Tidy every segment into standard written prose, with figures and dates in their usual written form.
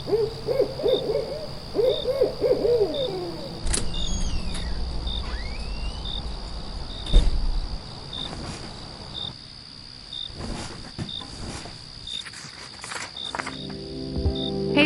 Hey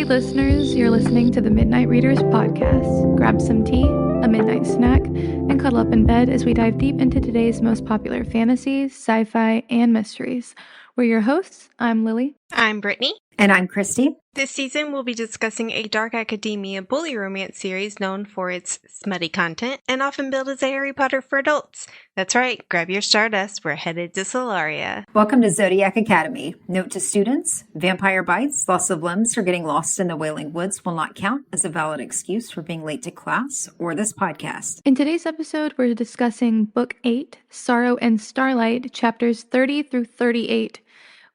listeners, you're listening to the Midnight Readers podcast. Grab some tea, a midnight snack, and cuddle up in bed as we dive deep into today's most popular fantasies, sci-fi, and mysteries. We're your hosts. I'm Lily. I'm Brittany. And I'm Christy. This season, we'll be discussing a dark academia bully romance series known for its smutty content and often billed as a Harry Potter for adults. That's right, grab your Stardust, we're headed to Solaria. Welcome to Zodiac Academy. Note to students, vampire bites, loss of limbs, or getting lost in the Wailing Woods will not count as a valid excuse for being late to class or this podcast. In today's episode, we're discussing Book 8, Sorrow and Starlight, chapters 30 through 38.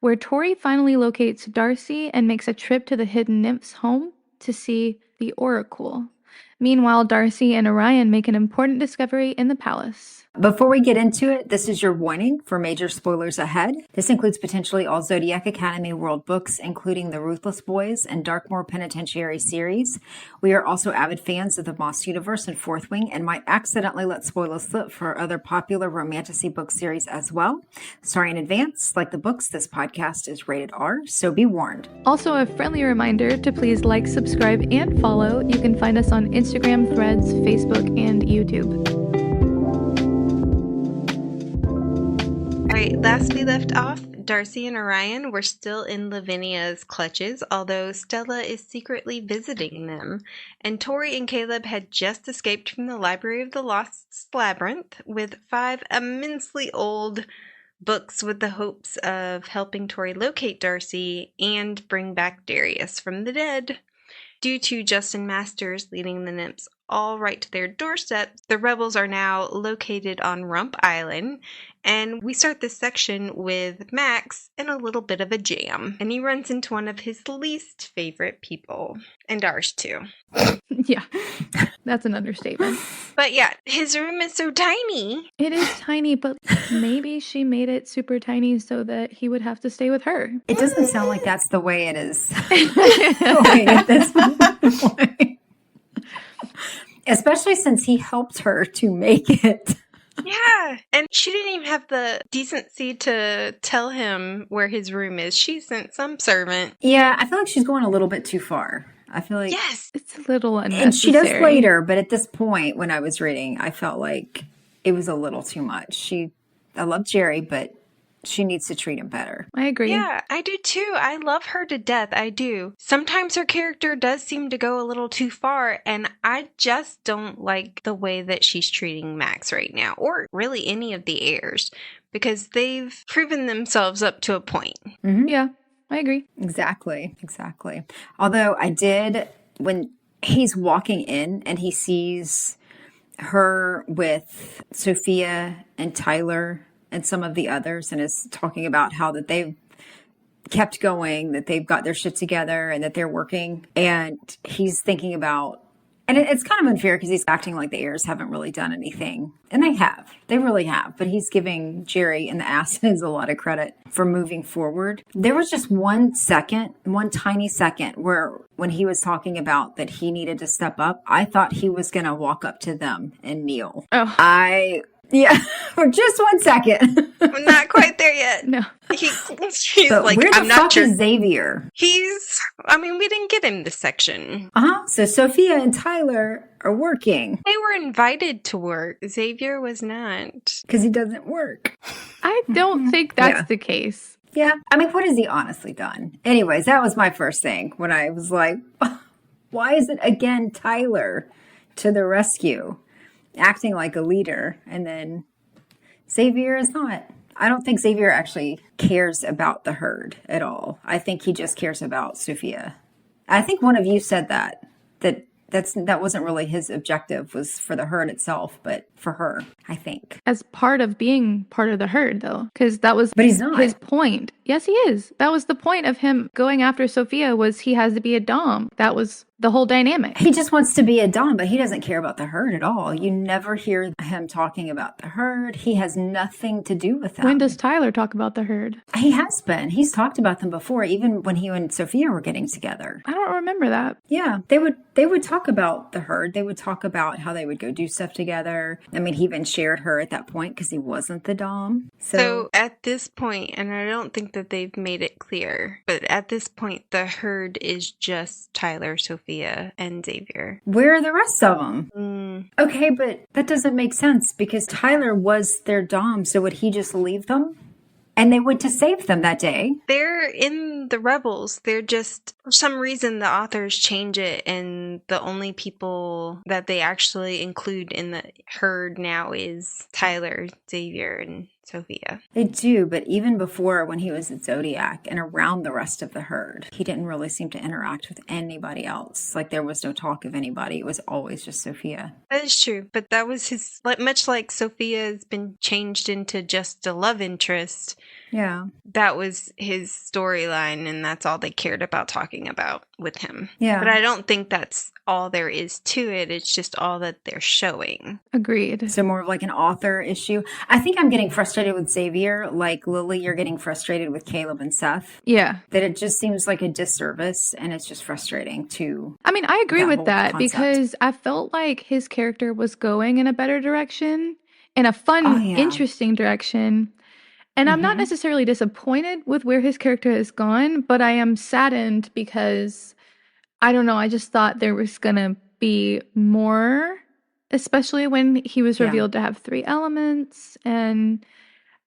Where Tory finally locates Darcy and makes a trip to the hidden nymph's home to see the Oracle. Meanwhile, Darcy and Orion make an important discovery in the palace. Before we get into it, this is your warning for major spoilers ahead. This includes potentially all Zodiac Academy World books, including the Ruthless Boys and Darkmoor Penitentiary series. We are also avid fans of the Moss Universe and Fourth Wing and might accidentally let spoilers slip for other popular romantasy book series as well. Sorry in advance, like the books, this podcast is rated R, so be warned. Also, a friendly reminder to please like, subscribe, and follow. You can find us on Instagram, Threads, Facebook, and YouTube. Alright, last we left off, Darcy and Orion were still in Lavinia's clutches, although Stella is secretly visiting them, and Tory and Caleb had just escaped from the Library of the Lost Labyrinth with 5 immensely old books with the hopes of helping Tory locate Darcy and bring back Darius from the dead. Due to Justin Masters leading the nymphs all right to their doorstep, the rebels are now located on Rump Island, and we start this section with Max in a little bit of a jam, and he runs into one of his least favorite people, and ours too. Yeah, that's an understatement. But yeah, his room is so tiny. It is tiny, but maybe she made it super tiny so that he would have to stay with her. It doesn't sound like that's the way it is. At this point. Especially since he helped her to make it. Yeah, and she didn't even have the decency to tell him where his room is. She sent some servant. Yeah, I feel like she's going a little bit too far. I feel like... Yes! It's a little unnecessary. And she does later, but at this point, when I was reading, I felt like it was a little too much. I love Jerry, but she needs to treat him better. I agree. Yeah, I do too. I love her to death. I do. Sometimes her character does seem to go a little too far, and I just don't like the way that she's treating Max right now, or really any of the heirs, because they've proven themselves up to a point. Mm-hmm. Yeah, I agree. Exactly. Although I did, when he's walking in and he sees her with Sophia and Tyler and some of the others, and is talking about how that they've kept going, that they've got their shit together and that they're working. And he's thinking about, and it's kind of unfair because he's acting like the heirs haven't really done anything. And they really have. But he's giving Jerry and the asses a lot of credit for moving forward. There was just one tiny second where when he was talking about that he needed to step up, I thought he was going to walk up to them and kneel. Oh. Yeah, for just 1 second. I'm not quite there yet. No. He's So like, where the I'm not fuck sure. is Xavier? We didn't get him this section. So Sophia and Tyler are working. They were invited to work. Xavier was not. Because he doesn't work. I don't think that's the case. Yeah. I mean, what has he honestly done? Anyways, that was my first thing when I was like, why is it again Tyler to the rescue? Acting like a leader, and then Xavier is not. I don't think Xavier actually cares about the herd at all. I think he just cares about Sophia. I think one of you said that wasn't really his objective, was for the herd itself, but for her, I think. As part of being part of the herd, though, because that was But he's not. his point. Yes, he is. That was the point of him going after Sophia, was he has to be a dom. That was the whole dynamic. He just wants to be a Dom, but he doesn't care about the herd at all. You never hear him talking about the herd. He has nothing to do with them. When does Tyler talk about the herd? He has been. He's talked about them before, even when he and Sophia were getting together. I don't remember that. Yeah, they would talk about the herd. They would talk about how they would go do stuff together. I mean, he even shared her at that point because he wasn't the Dom. So at this point, and I don't think that they've made it clear, but at this point, the herd is just Tyler, Sophia, and Xavier. Where are the rest of them? Okay, but that doesn't make sense because Tyler was their Dom. So would he just leave them? And they went to save them that day. They're in the Rebels. They're just, for some reason, the authors change it, and the only people that they actually include in the herd now is Tyler, Xavier, and Sophia. They do, but even before when he was at Zodiac and around the rest of the herd, he didn't really seem to interact with anybody else. Like there was no talk of anybody. It was always just Sophia. That is true, but that was his, much like Sophia has been changed into just a love interest. Yeah. That was his storyline, and that's all they cared about talking about with him. Yeah. But I don't think that's all there is to it. It's just all that they're showing. Agreed. So more of like an author issue. I think I'm getting frustrated with Xavier. Like Lily, you're getting frustrated with Caleb and Seth. Yeah. That it just seems like a disservice, and it's just frustrating to... I mean, I agree with that concept. because I felt like his character was going in a better direction, in a fun, interesting direction. And I'm not necessarily disappointed with where his character has gone, but I am saddened because, I don't know, I just thought there was going to be more, especially when he was revealed to have 3 elements. And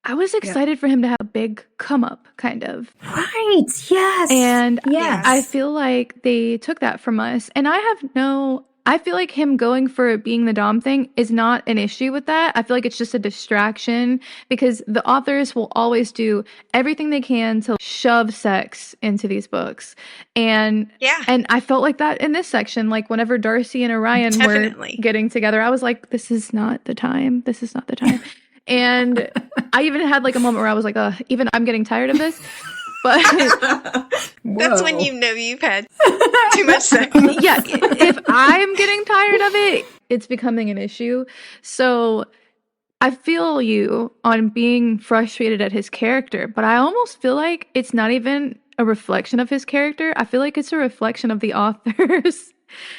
I was excited for him to have a big come up, kind of. Right, yes. And I feel like they took that from us. And I feel like him going for being the Dom thing is not an issue with that. I feel like it's just a distraction because the authors will always do everything they can to shove sex into these books. And I felt like that in this section. Like whenever Darcy and Orion were getting together, I was like, this is not the time. This is not the time. And I even had like a moment where I was like, even I'm getting tired of this. But that's when you know you've had too much sex. Yeah, if I'm getting tired of it, it's becoming an issue. So I feel you on being frustrated at his character, but I almost feel like it's not even a reflection of his character. I feel like it's a reflection of the authors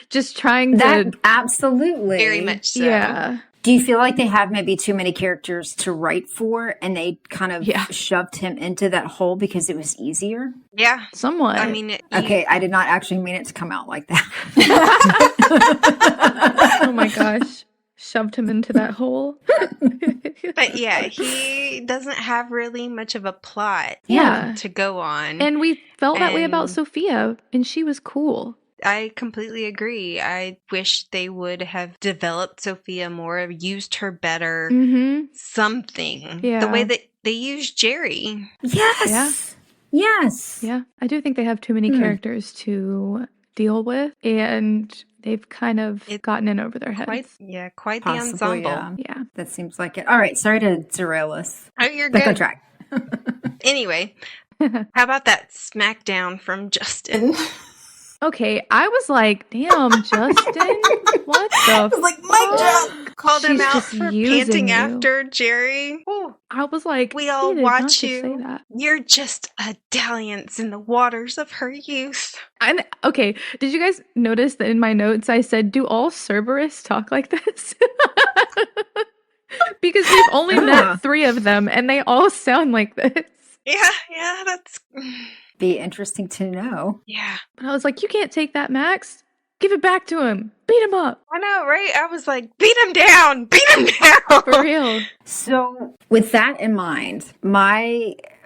just trying to... Absolutely. Very much so. Yeah. Do you feel like they have maybe too many characters to write for and they kind of shoved him into that hole because it was easier? Yeah. Somewhat. I mean... Okay, I did not actually mean it to come out like that. Oh my gosh. Shoved him into that hole. But yeah, he doesn't have really much of a plot to go on. And we felt that way about Sophia, and she was cool. I completely agree. I wish they would have developed Sophia more, used her better, something. Yeah. The way that they used Jerry. Yes. Yeah. Yes. Yeah. I do think they have too many characters to deal with, and they've kind of gotten in over their heads. Quite the ensemble. Yeah. That seems like it. All right. Sorry to derail us. Oh, you're Back good. on track. Anyway, how about that smackdown from Justin? Okay, I was like, damn, Justin, what the I was like, mic drop. Called him She's out just for using panting you. after Jerry. Ooh, I was like, we all he did watch not just you. say that. You're just a dalliance in the waters of her youth. And okay, did you guys notice that in my notes I said, do all Cerberus talk like this? Because we've only met 3 of them and they all sound like this. Yeah, that's... Be interesting to know. Yeah. But I was like, you can't take that, Max. Give it back to him. Beat him up. I know, right? I was like, beat him down! Beat him down! For real. So with that in mind,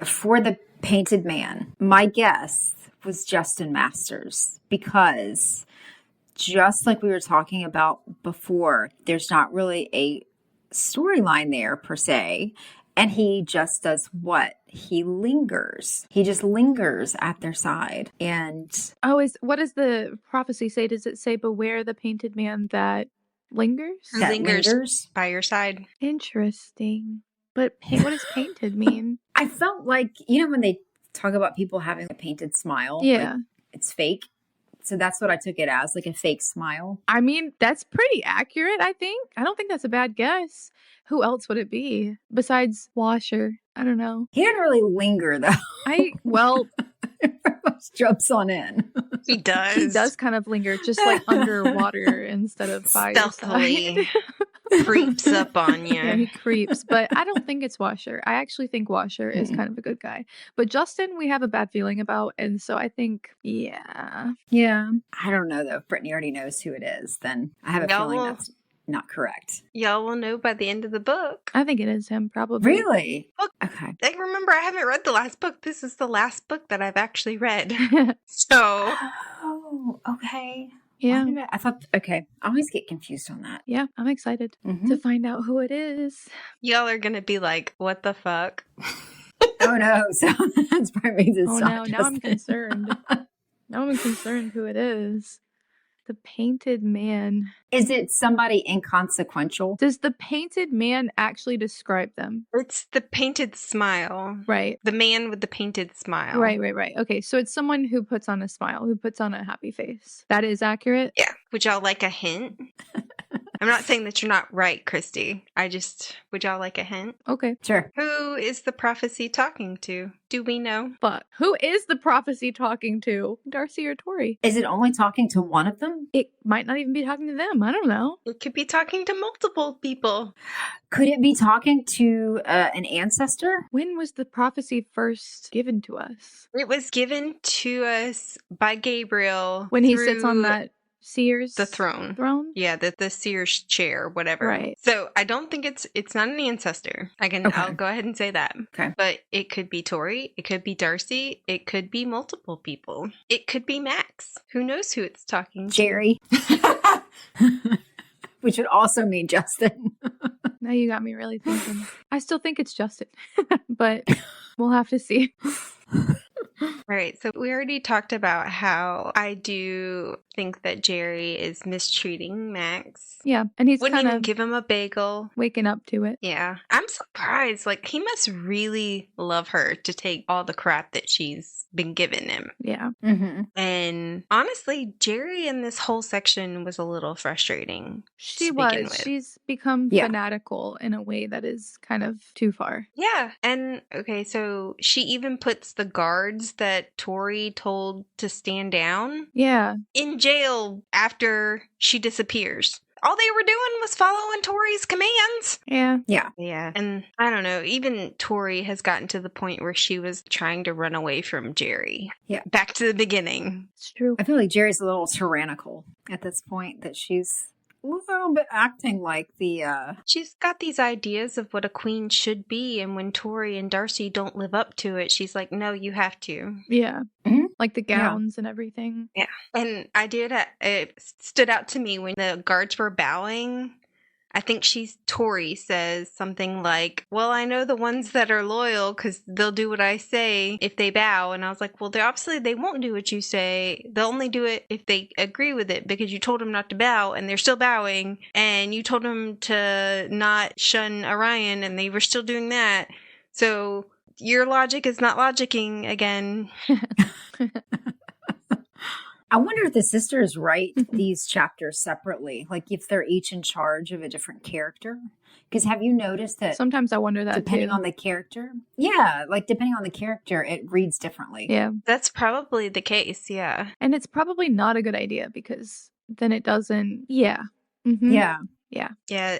for the painted man, my guess was Justin Masters because just like we were talking about before, there's not really a storyline there per se. And he just does what? He lingers. He just lingers at their side. And what does the prophecy say? Does it say, beware the painted man that lingers? that lingers by your side. Interesting. But what does painted mean? I felt like, when they talk about people having a painted smile, Yeah. like it's fake. So that's what I took it as, like a fake smile. I mean, that's pretty accurate, I think. I don't think that's a bad guess. Who else would it be besides Washer? I don't know. He didn't really linger though. Well, Just jumps on in. He does. he does kind of linger, just like underwater instead of by your Stealthily side. creeps up on you. Yeah, he creeps, but I don't think it's Washer. I actually think Washer is kind of a good guy. But Justin, we have a bad feeling about, and so I think, yeah. Yeah. I don't know though. If Brittany already knows who it is, then I have a feeling that's not correct. Y'all will know by the end of the book. I think it is him, probably. Really? Look, Okay. like, remember, I haven't read the last book. This is the last book that I've actually read. So, Oh, okay. Yeah. I thought, okay. I always get confused on that. Yeah, I'm excited Mhm. to find out who it is. y'all are going to be like, what the fuck? Oh no. So that's probably the Oh, stop. now I'm concerned. Now I'm concerned who it is. The Painted Man. Is it somebody inconsequential? Does the Painted Man actually describe them? It's the painted smile. Right. The man with the painted smile. Right. Okay, so it's someone who puts on a smile, who puts on a happy face. That is accurate? Yeah. Would y'all like a hint? I'm not saying that you're not right, Christy. Would y'all like a hint? Okay. Sure. Who is the prophecy talking to? Do we know? But who is the prophecy talking to? Darcy or Tory? Is it only talking to one of them? It might not even be talking to them. I don't know. It could be talking to multiple people. Could it be talking to an ancestor? When was the prophecy first given to us? It was given to us by Gabriel When he sits on through that seer's the throne. throne? Yeah, the seer's chair, whatever. Right. So I don't think it's not an ancestor. Okay. I'll go ahead and say that. Okay. But it could be Tory, it could be Darcy, it could be multiple people. It could be Max. Who knows who it's talking to? Jerry. Which would also mean Justin. Now you got me really thinking. I still think it's Justin, but we'll have to see. Right. So we already talked about how I do think that Jerry is mistreating Max. Yeah, and he's Wouldn't kind even of give him a bagel. waking up to it. Yeah. I'm surprised. Like, he must really love her to take all the crap that she's been giving him. Yeah. Mm-hmm. And honestly, Jerry in this whole section was a little frustrating. She to was. begin with. She's become Yeah. fanatical in a way that is kind of too far. Yeah. And okay, so she even puts the guards that Tory told to stand down Yeah. in jail after she disappears. All they were doing was following Tory's commands. Yeah. Yeah. And I don't know, even Tory has gotten to the point where she was trying to run away from Jerry. Yeah. Back to the beginning. It's true. I feel like Jerry's a little tyrannical at this point, that she's a little bit acting like the She's got these ideas of what a queen should be, and when Tory and Darcy don't live up to it, she's like, no, you have to. Yeah. Mhm. Like the gowns and everything. And it stood out to me when the guards were bowing. I think Tory says something like, well, I know the ones that are loyal because they'll do what I say if they bow. And I was like, well, they won't do what you say. They'll only do it if they agree with it, because you told them not to bow and they're still bowing. And you told them to not shun Orion and they were still doing that. So your logic is not logicking again. I wonder if the sisters write these chapters separately, like if they're each in charge of a different character. Because have you noticed that Sometimes I wonder that depending too. on the character? Yeah, like depending on the character, it reads differently. Yeah. That's probably the case, yeah. And it's probably not a good idea because then it doesn't. Yeah. Mhm. Yeah. Yeah,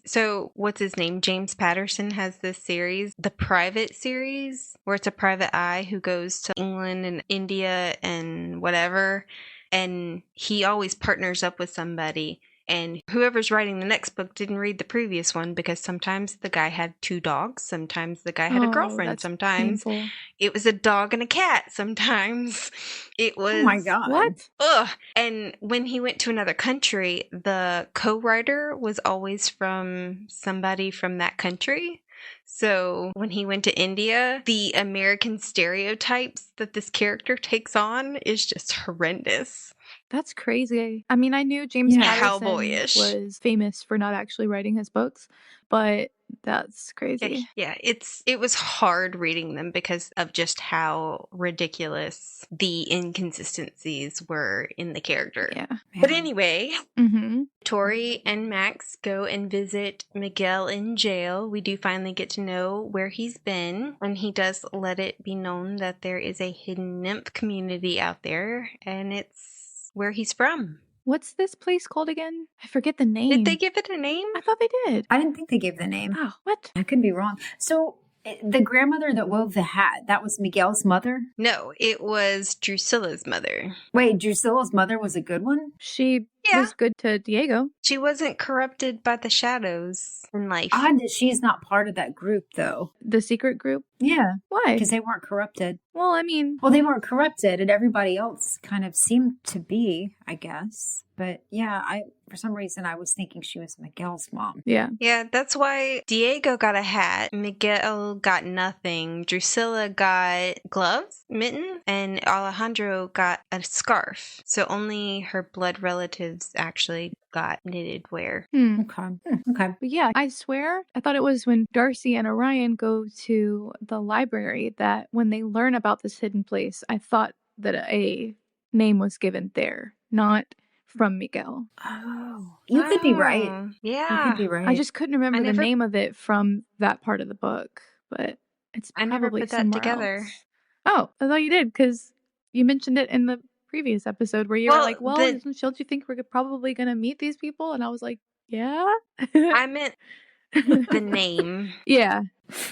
so what's his name? James Patterson has this series, the Private series, where it's a private eye who goes to England and India and whatever, and he always partners up with somebody. And whoever's writing the next book didn't read the previous one, because sometimes the guy had 2 dogs, sometimes the guy had a Oh, girlfriend, that's sometimes painful. it was a dog and a cat, sometimes it was... Oh my God. What? Ugh. And when he went to another country, the co-writer was always from somebody from that country. So when he went to India, the American stereotypes that this character takes on is just horrendous. That's crazy. I mean, I knew James Yeah. Patterson Cowboyish. was famous for not actually writing his books, but That's crazy. Yeah, it was hard reading them because of just how ridiculous the inconsistencies were in the character. Yeah. But anyway, Mm-hmm. Tory and Max go and visit Miguel in jail. We do finally get to know where he's been, and he does let it be known that there is a hidden nymph community out there, and it's where he's from. What's this place called again? I forget the name. Did they give it a name? I thought they did. I didn't think they gave the name. Oh, what? I could be wrong. So the grandmother that wove the hat, that was Miguel's mother? No, it was Drusilla's mother. Wait, Drusilla's mother was a good one? She Yeah. was good to Diego. She wasn't corrupted by the shadows in life. Odd that she's not part of that group, though. The secret group? Yeah, Why? because they weren't corrupted. Well, I mean, Well, they weren't corrupted, and everybody else kind of seemed to be, I guess. But yeah, for some reason I was thinking she was Miguel's mom. yeah. Yeah, that's why Diego got a hat, Miguel got nothing, Drusilla got gloves, mittens, and Alejandro got a scarf. So only her blood relatives actually got knitted wear. Okay. Okay. But yeah, I swear, I thought it was when Darcy and Orion go to the library that when they learn about this hidden place, I thought that a name was given there, not from Miguel. Oh, you could be right. You Yeah. could be right. I just couldn't remember the never- name of it from that part of the book, but it's I never probably put that somewhere together. else. Oh, I thought you did because you mentioned it in the previous episode where you were Well, like, "Well, don't you think we're probably gonna meet these people?" And I was like, "Yeah." I meant the name. Yeah,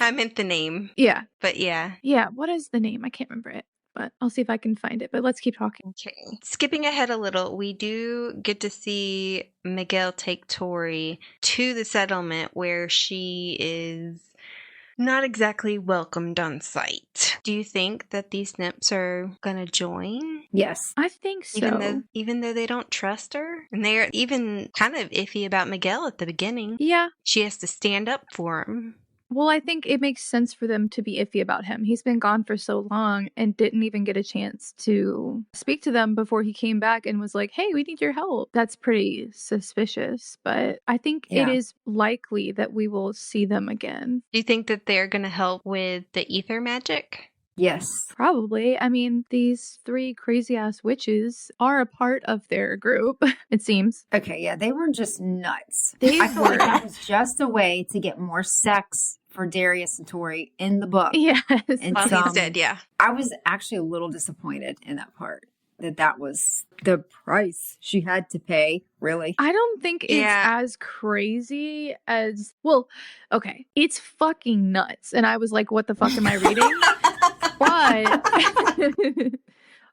I meant the name. yeah, But yeah. yeah. What is the name? I can't remember it, but I'll see if I can find it. But let's keep talking. Okay. Skipping ahead a little, we do get to see Miguel take Tory to the settlement where she is not exactly welcomed on sight. Do you think that these nymphs are gonna join? Yes. I think so. Even though they don't trust her? And they're even kind of iffy about Miguel at the beginning. Yeah. She has to stand up for him. Well, I think it makes sense for them to be iffy about him. He's been gone for so long and didn't even get a chance to speak to them before he came back and was like, "Hey, we need your help." That's pretty suspicious, but I think it Yeah. is likely that we will see them again. Do you think that they're gonna help with the ether magic? Yes. Probably. I mean, these three crazy ass witches are a part of their group, it seems. Okay, yeah, they were just nuts. They I feel like were. that was just a way to get more sex for Darius and Tory in the book. Yes. And Well, some- he's dead, yeah. I was actually a little disappointed in that part. That was the price she had to pay, really. I don't think it's Yeah. as crazy as, well, okay, it's fucking nuts. And I was like, what the fuck am I reading?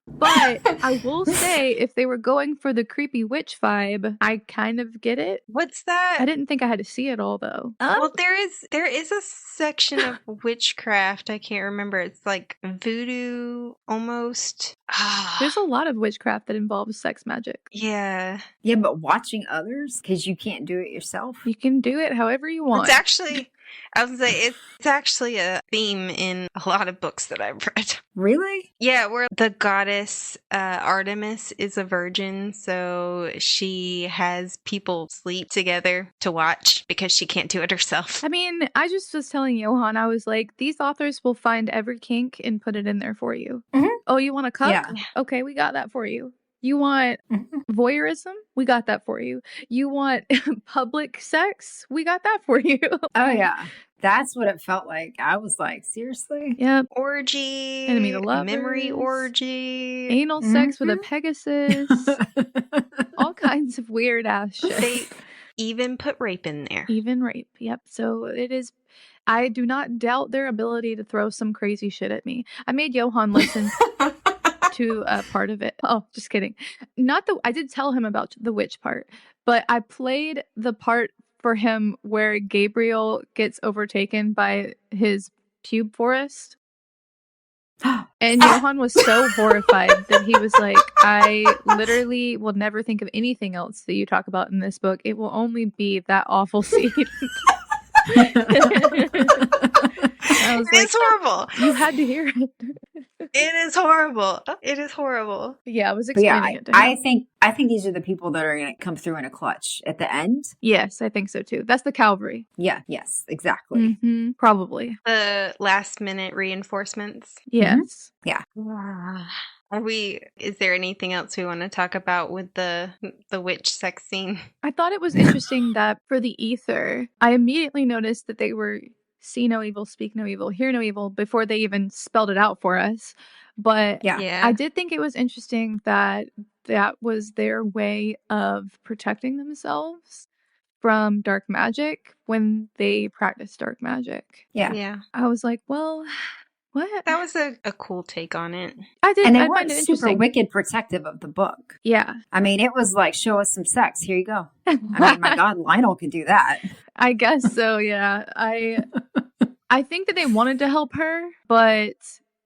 But I will say, if they were going for the creepy witch vibe, I kind of get it. What's that? I didn't think I had to see it all, though. Well, there is a section of witchcraft. I can't remember. It's like voodoo almost. There's a lot of witchcraft that involves sex magic. Yeah. Yeah, but watching others, because you can't do it yourself. You can do it however you want. It's actually, I was gonna say, it's actually a theme in a lot of books that I've read. Really? Yeah, where the goddess Artemis is a virgin, so she has people sleep together to watch because she can't do it herself. I mean, I just was telling Johan, I was like, these authors will find every kink and put it in there for you. Mhm. Oh, you want a cup? Yeah. Okay, we got that for you. You want voyeurism? We got that for you. You want public sex? We got that for you. Oh, yeah. That's what it felt like. I was like, seriously? Yep. Orgy, Enemy to lovers. memory orgy. Anal sex with a Mhm. Pegasus. All kinds of weird ass shit. They even put rape in there. Even rape. Yep. So it is. I do not doubt their ability to throw some crazy shit at me. I made Johan listen to a part of it. Oh, just kidding. I did tell him about the witch part, but I played the part for him where Gabriel gets overtaken by his pube forest. And Johan was so horrified that he was like, I literally will never think of anything else that you talk about in this book. It will only be that awful scene. I was It like, is horrible. you had to hear it. It is horrible. It is horrible. Yeah, I was But yeah, explaining it to him. I think these are the people that are going to come through in a clutch at the end. Yes, I think so too. That's the cavalry. Yeah, yes, exactly. Probably. The last minute reinforcements. Yes. Yeah. Is there anything else we want to talk about with the witch sex scene? I thought it was interesting that for the ether, I immediately noticed that they were see no evil, speak no evil, hear no evil before they even spelled it out for us. But Yeah. I did think it was interesting that that was their way of protecting themselves from dark magic when they practice dark magic. Yeah. I was like, well, what? That was a cool take on it. I did. And they I weren't find it super interesting. wicked protective of the book. Yeah. I mean, it was like, show us some sex. Here you go. I mean, my God, Lionel could do that. I guess so, yeah. I think that they wanted to help her, but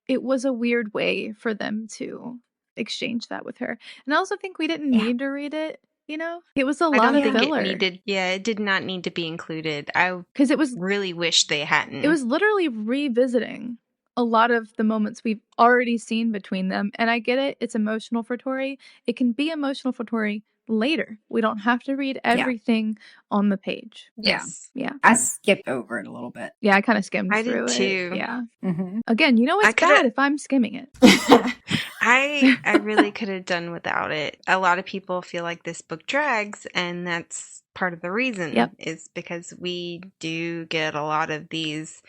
it was a weird way for them to exchange that with her. And I also think we didn't need to read it, you know? It was a lot of filler. It did not need to be included. Because it was really wish they hadn't. It was literally revisiting a lot of the moments we've already seen between them. And I get it, it's emotional for Tory. It can be emotional for Tory later. We don't have to read everything on the page. Yes. Yeah. I skipped over it a little bit. Yeah, I kind of skimmed through it. I did too. Yeah. Mm-hmm. Again, you know it's bad if I'm skimming it. I really could have done without it. A lot of people feel like this book drags, and that's part of the reason is because we do get a lot of these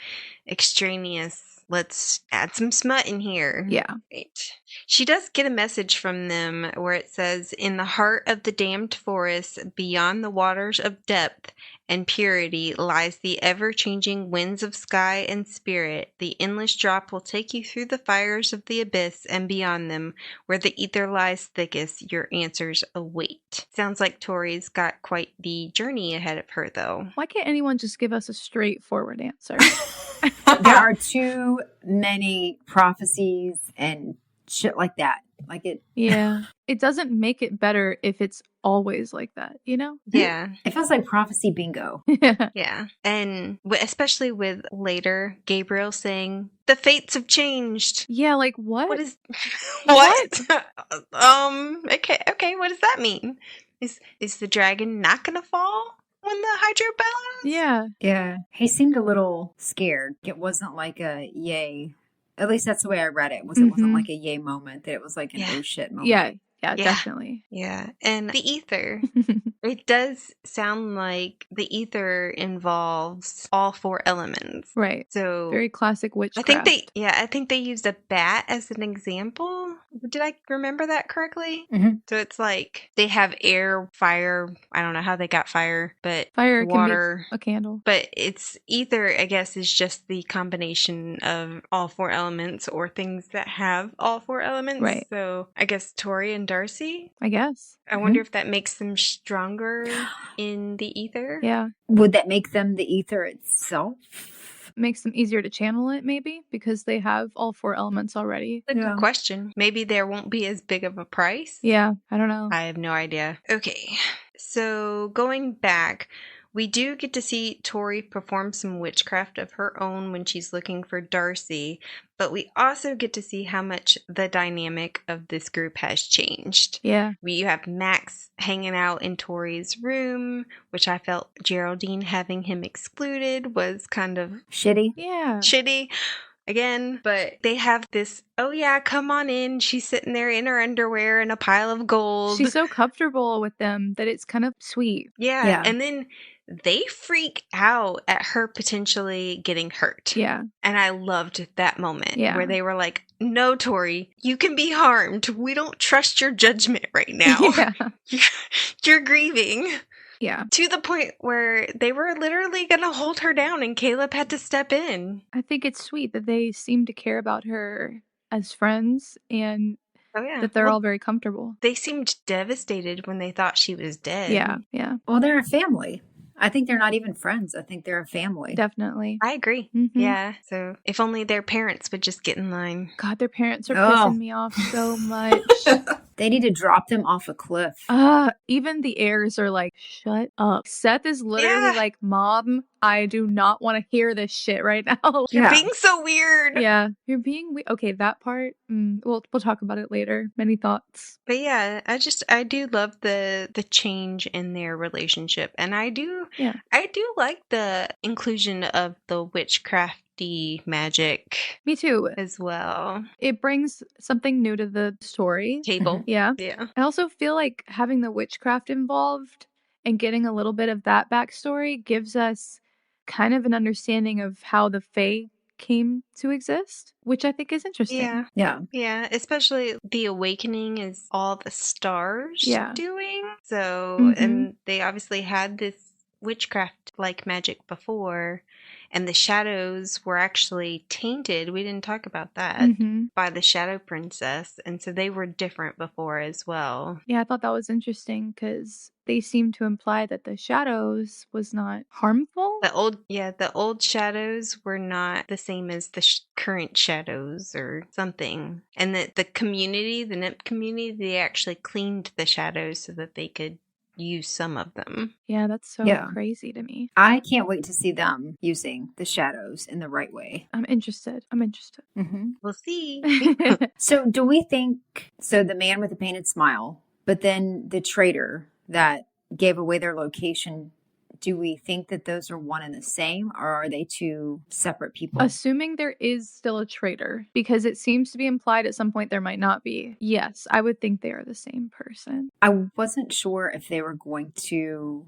extraneous, let's add some smut in here. Yeah. Right. She does get a message from them where it says, in the heart of the damned forest, beyond the waters of depth and purity, lies the ever-changing winds of sky and spirit. The endless drop will take you through the fires of the abyss and beyond them, where the ether lies thickest. Your answers await. Sounds like Tori's got quite the journey ahead of her, though. Why can't anyone just give us a straightforward answer? There are too many prophecies and shit like that. Like it. Yeah. It doesn't make it better if it's always like that, you know? Yeah. It feels like prophecy bingo. Yeah. And especially with later Gabriel saying, the fates have changed. Yeah, like what? What is what? Okay, what does that mean? Is the dragon not gonna fall when the hydro balance? Yeah. He seemed a little scared. It wasn't like a yay. At least that's the way I read it. It wasn't like a yay moment. That it was like an oh shit moment. Yeah, definitely. Yeah. And the ether. It does sound like the ether involves all four elements. Right. So very classic witchcraft. I think they used a bat as an example. Did I remember that correctly? Mm-hmm. So it's like they have air, fire. I don't know how they got fire, but fire, water, can be a candle. But it's ether, I guess, is just the combination of all four elements or things that have all four elements. Right. So I guess Tory and Darcy, I guess. I wonder if that makes them stronger in the ether. Yeah. Would that make them the ether itself? Makes them easier to channel it, maybe, because they have all four elements already. That's a good question. Maybe there won't be as big of a price. Yeah, I don't know. I have no idea. Okay, so going back, we do get to see Tory perform some witchcraft of her own when she's looking for Darcy, but we also get to see how much the dynamic of this group has changed. Yeah. You have Max hanging out in Tory's room, which I felt Geraldine having him excluded was kind of shitty. Yeah. Shitty. Again, but they have this, oh yeah, come on in. She's sitting there in her underwear and a pile of gold. She's so comfortable with them that it's kind of sweet. Yeah. And then they freak out at her potentially getting hurt. Yeah. And I loved that moment where they were like, no, Tory, you can be harmed. We don't trust your judgment right now. You're grieving. Yeah. To the point where they were literally going to hold her down and Caleb had to step in. I think it's sweet that they seem to care about her as friends and that they're all very comfortable. They seemed devastated when they thought she was dead. Yeah. Well, they're a family. I think they're not even friends. I think they're a family. Definitely. I agree. Mm-hmm. Yeah. So if only their parents would just get in line. God, their parents are pissing me off so much. They need to drop them off a cliff. Even the heirs are like, shut up. Seth is literally Yeah. like, Mom, I do not want to hear this shit right now. You're being so weird. Yeah, you're being weird. Okay, that part, we'll talk about it later. Many thoughts. But yeah, I do love the change in their relationship, and I do like the inclusion of the witchcrafty magic. Me too. As well. It brings something new to the story. Table. Yeah. Yeah. I also feel like having the witchcraft involved and getting a little bit of that backstory gives us kind of an understanding of how the Fae came to exist, which I think is interesting. Yeah, especially the awakening is all the stars doing. So, and they obviously had this witchcraft like magic before, and the shadows were actually tainted. We didn't talk about that by the Shadow Princess, and so they were different before as well. Yeah, I thought that was interesting because they seem to imply that the shadows was not harmful. The old shadows were not the same as the current shadows or something, and that the community, the nymph community, they actually cleaned the shadows so that they could use some of them. Yeah, that's so crazy to me. I can't wait to see them using the shadows in the right way. I'm interested. We'll see. So do we think, the man with the painted smile, but then the traitor that gave away their location, do we think that those are one and the same, or are they two separate people? Assuming there is still a traitor, because it seems to be implied at some point there might not be. Yes, I would think they are the same person. I wasn't sure if they were going to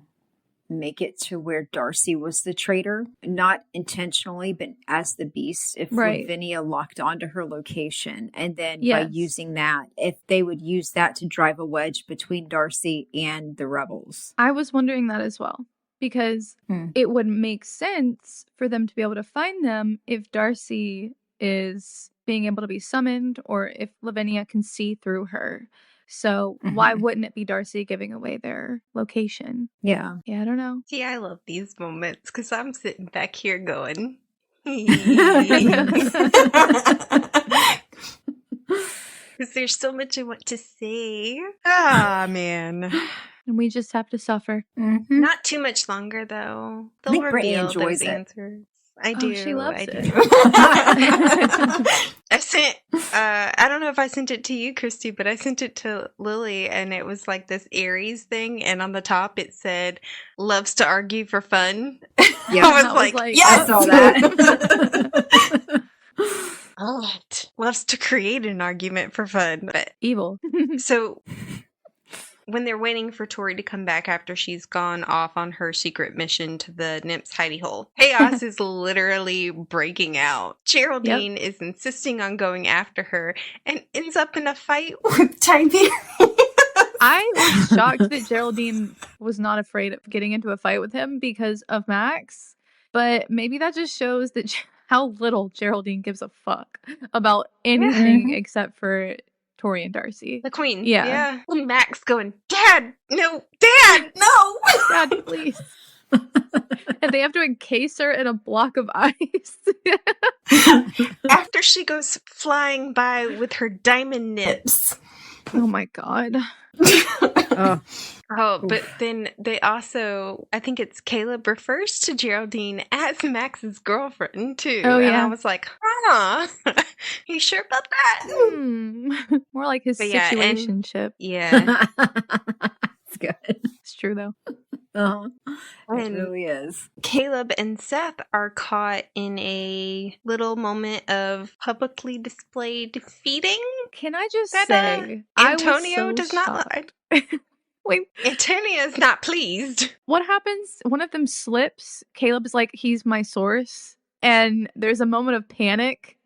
make it to where Darcy was the traitor, not intentionally, but as the beast, if Lavinia locked onto her location, and then by using that, if they would use that to drive a wedge between Darcy and the rebels. I was wondering that as well. Because it would make sense for them to be able to find them if Darcy is being able to be summoned or if Lavinia can see through her. So why wouldn't it be Darcy giving away their location? Yeah. Yeah, I don't know. See, I love these moments because I'm sitting back here going... Because there's so much I want to say. Ah, man. And we just have to suffer. Not too much longer, though. They'll reveal those answers. I do. She loves it. I sent, I don't know if I sent it to you, Christy, but I sent it to Lily, and it was like this Aries thing, and on the top it said, loves to argue for fun. Yeah, I was like, yes! I saw that. Loves to create an argument for fun. But evil. So when they're waiting for Tory to come back after she's gone off on her secret mission to the nymph's hidey hole, chaos is literally breaking out. Geraldine is insisting on going after her and ends up in a fight with Tiberius. I was shocked that Geraldine was not afraid of getting into a fight with him because of Max, but maybe that just shows that how little Geraldine gives a fuck about anything except for Tory and Darcy. The queen. Yeah. And Max going, Dad, no, Dad, no. Dad, please. And they have to encase her in a block of ice. After she goes flying by with her diamond nips. Oh my god. But then they also, I think it's Caleb refers to Geraldine as Max's girlfriend too. Oh, yeah. And I was like, you sure about that? More like his situationship. Yeah. It's good. It's true though. It really is. Caleb and Seth are caught in a little moment of publicly displayed feeding. Can I just say, Antonio does not lie. Wait, Antonio is not pleased. What happens? One of them slips. Caleb is like, he's my source. And there's a moment of panic.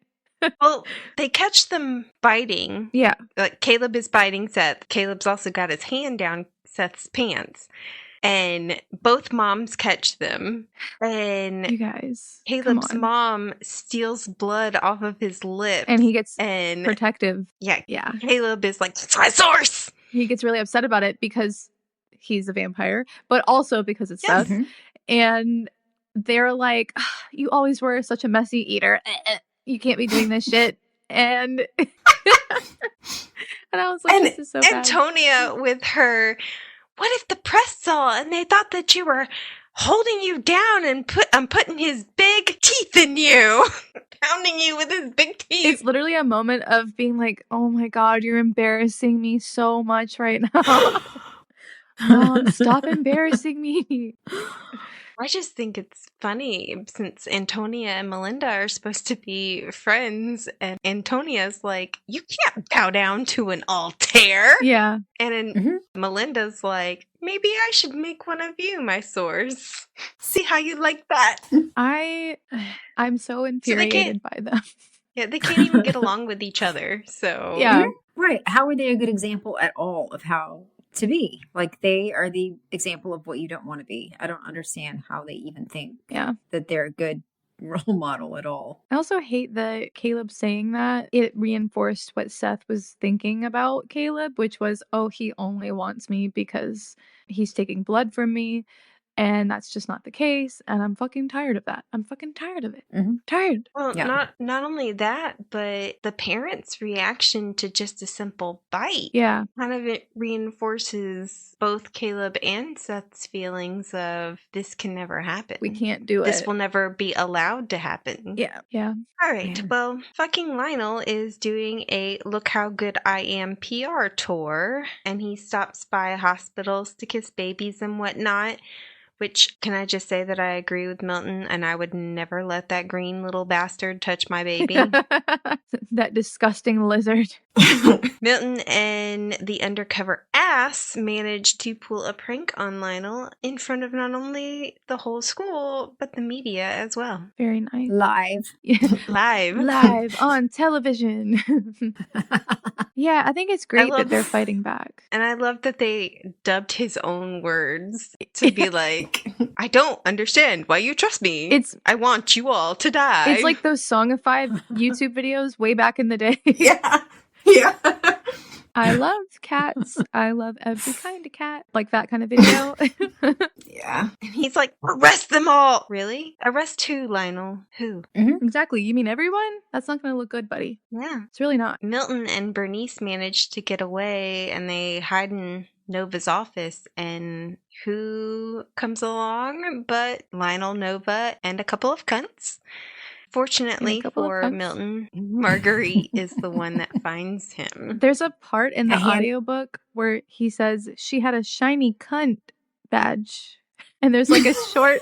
Well, they catch them biting. Yeah. Like Caleb is biting Seth. Caleb's also got his hand down Seth's pants. And both moms catch them. And you guys, Caleb's mom steals blood off of his lips. And he gets protective. Yeah. Yeah. Caleb is like, that's my source. He gets really upset about it because he's a vampire, but also because it's Seth. And they're like, you always were such a messy eater. You can't be doing this shit. And And I was like, this is so bad. Antonia with her, what if the press saw and they thought that you were holding you down and I'm putting his big teeth in you, pounding you with his big teeth. It's literally a moment of being like, oh my God, you're embarrassing me so much right now. Mom, stop embarrassing me. I just think it's funny since Antonia and Melinda are supposed to be friends, and Antonia's like, you can't bow down to an Altair. Yeah. And then Melinda's like, maybe I should make one of you my source. See how you like that. I'm so infuriated by them. Yeah, they can't even get along with each other. So yeah. Right. How are they a good example at all of how to be? Like, they are the example of what you don't want to be. I don't understand how they even think that they're a good role model at all. I also hate that Caleb saying that. It reinforced what Seth was thinking about Caleb, which was, oh, he only wants me because he's taking blood from me. And that's just not the case. And I'm fucking tired of that. I'm fucking tired of it. Tired. Well, not only that, but the parents' reaction to just a simple bite. Yeah. Kind of it reinforces both Caleb and Seth's feelings of this can never happen. We can't do it. This will never be allowed to happen. Yeah. Yeah. All right. Yeah. Well, fucking Lionel is doing a Look How Good I Am PR tour, and he stops by hospitals to kiss babies and whatnot. Which, can I just say that I agree with Milton, and I would never let that green little bastard touch my baby. That disgusting lizard. Milton and the undercover ass managed to pull a prank on Lionel in front of not only the whole school, but the media as well. Very nice. Live on television. Yeah, I think it's great that they're fighting back. And I love that they dubbed his own words to be like, I don't understand why you trust me. I want you all to die. It's like those Songified YouTube videos way back in the day. Yeah. I love cats. I love every kind of cat. Like that kind of video. Yeah. And he's like, arrest them all. Really? Arrest who, Lionel? Who? Exactly. You mean everyone? That's not going to look good, buddy. Yeah. It's really not. Milton and Bernice managed to get away, and they hide in Nova's office, and who comes along but Lionel, Nova, and a couple of cunts. Fortunately for Milton, Marguerite is the one that finds him. There's a part in the audiobook where he says she had a shiny cunt badge. And there's like a short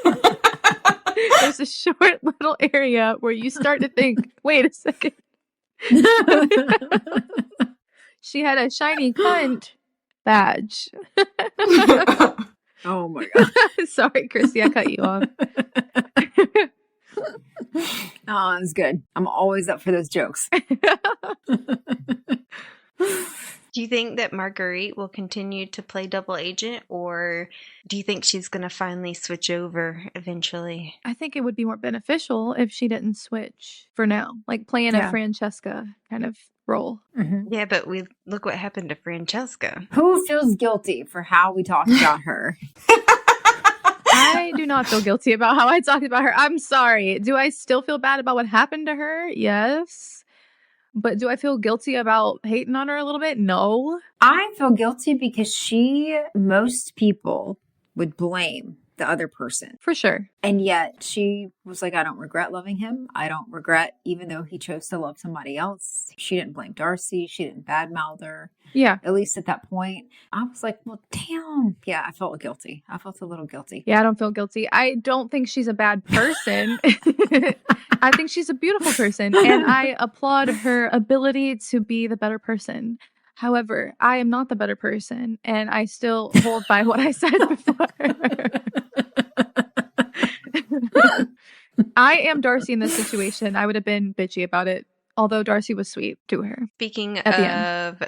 little area where you start to think, wait a second. She had a shiny cunt badge. Oh my God. Sorry, Christy, I cut you off. Oh, that's good. I'm always up for those jokes. Do you think that Marguerite will continue to play double agent, or do you think she's going to finally switch over eventually? I think it would be more beneficial if she didn't switch for now, like playing a Francesca kind of role. Yeah, but look what happened to Francesca. Who feels guilty for how we talked about her? I do not feel guilty about how I talked about her. I'm sorry. Do I still feel bad about what happened to her? Yes. But do I feel guilty about hating on her a little bit? No. I feel guilty because most people would blame the other person. For sure. And yet she was like, I don't regret loving him. I don't regret, even though he chose to love somebody else. She didn't blame Darcy. She didn't badmouth her. Yeah. At least at that point. I was like, well, damn. Yeah, I felt guilty. I felt a little guilty. Yeah, I don't feel guilty. I don't think she's a bad person. I think she's a beautiful person. And I applaud her ability to be the better person. However, I am not the better person. And I still hold by what I said before. I am Darcy in this situation. I would have been bitchy about it, although Darcy was sweet to her. Speaking of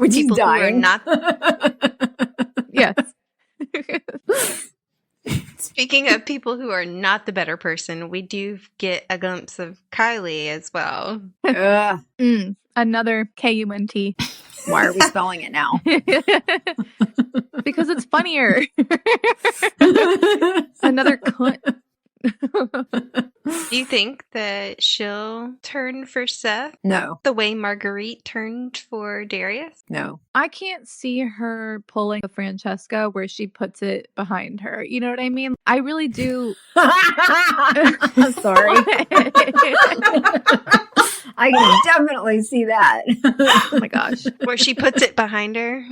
people who are not... Yes. Speaking of people who are not the better person, we do get a glimpse of Kylie as well. Another K-U-N-T. Why are we spelling it now? Because it's funnier. Another cunt. Do Do you think that she'll turn for Seth No, the way Marguerite turned for Darius? no. I can't see her pulling a Francesca where she puts it behind her. You know what I mean? I really do. I'm sorry. I can definitely see that. Oh my gosh. Where she puts it behind her?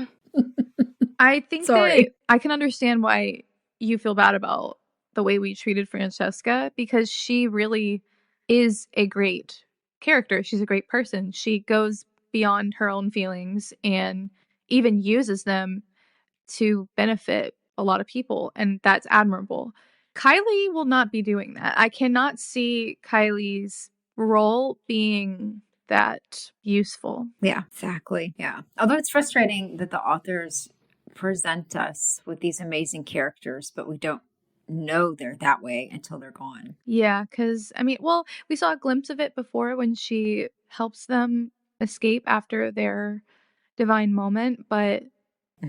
I think Sorry. that I can understand why you feel bad about the way we treated Francesca, because she really is a great character. She's a great person. She goes beyond her own feelings and even uses them to benefit a lot of people, and that's admirable. Kylie will not be doing that. I cannot see Kylie's role being that useful. Yeah, exactly. Yeah. Although it's frustrating that the authors present us with these amazing characters, but we don't know they're that way until they're gone. Yeah, because, I mean, well, we saw a glimpse of it before when she helps them escape after their divine moment, but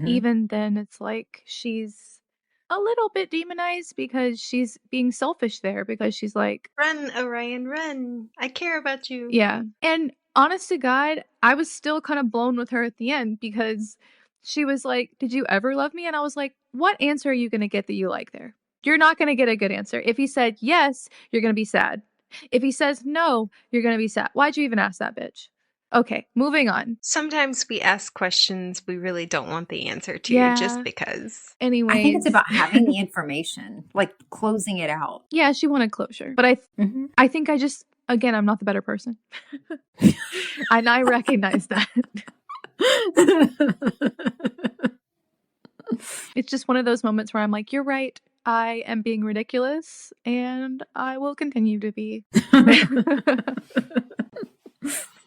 even then, it's like she's a little bit demonized because she's being selfish there, because she's like, Run, Orion, run. I care about you. yeah. And honest to God, I was still kind of blown with her at the end because she was like, "Did you ever love me?" And I was like, what answer are you going to get that you like there? You're not going to get a good answer. If he said yes, you're going to be sad. If he says no, you're going to be sad. Why'd you even ask that bitch? Okay, moving on. Sometimes we ask questions we really don't want the answer to, Yeah. just because. Anyways. I think it's about having the information, like closing it out. Yeah, she wanted closure. But I think I just, again, I'm not the better person. And I recognize that. It's just one of those moments where I'm like, you're right. I am being ridiculous, and I will continue to be.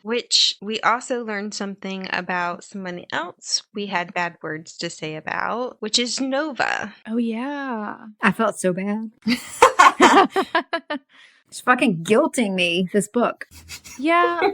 Which we also learned something about someone else we had bad words to say about, which is Nova. Oh, yeah. I felt so bad. It's fucking guilting me, this book. Yeah.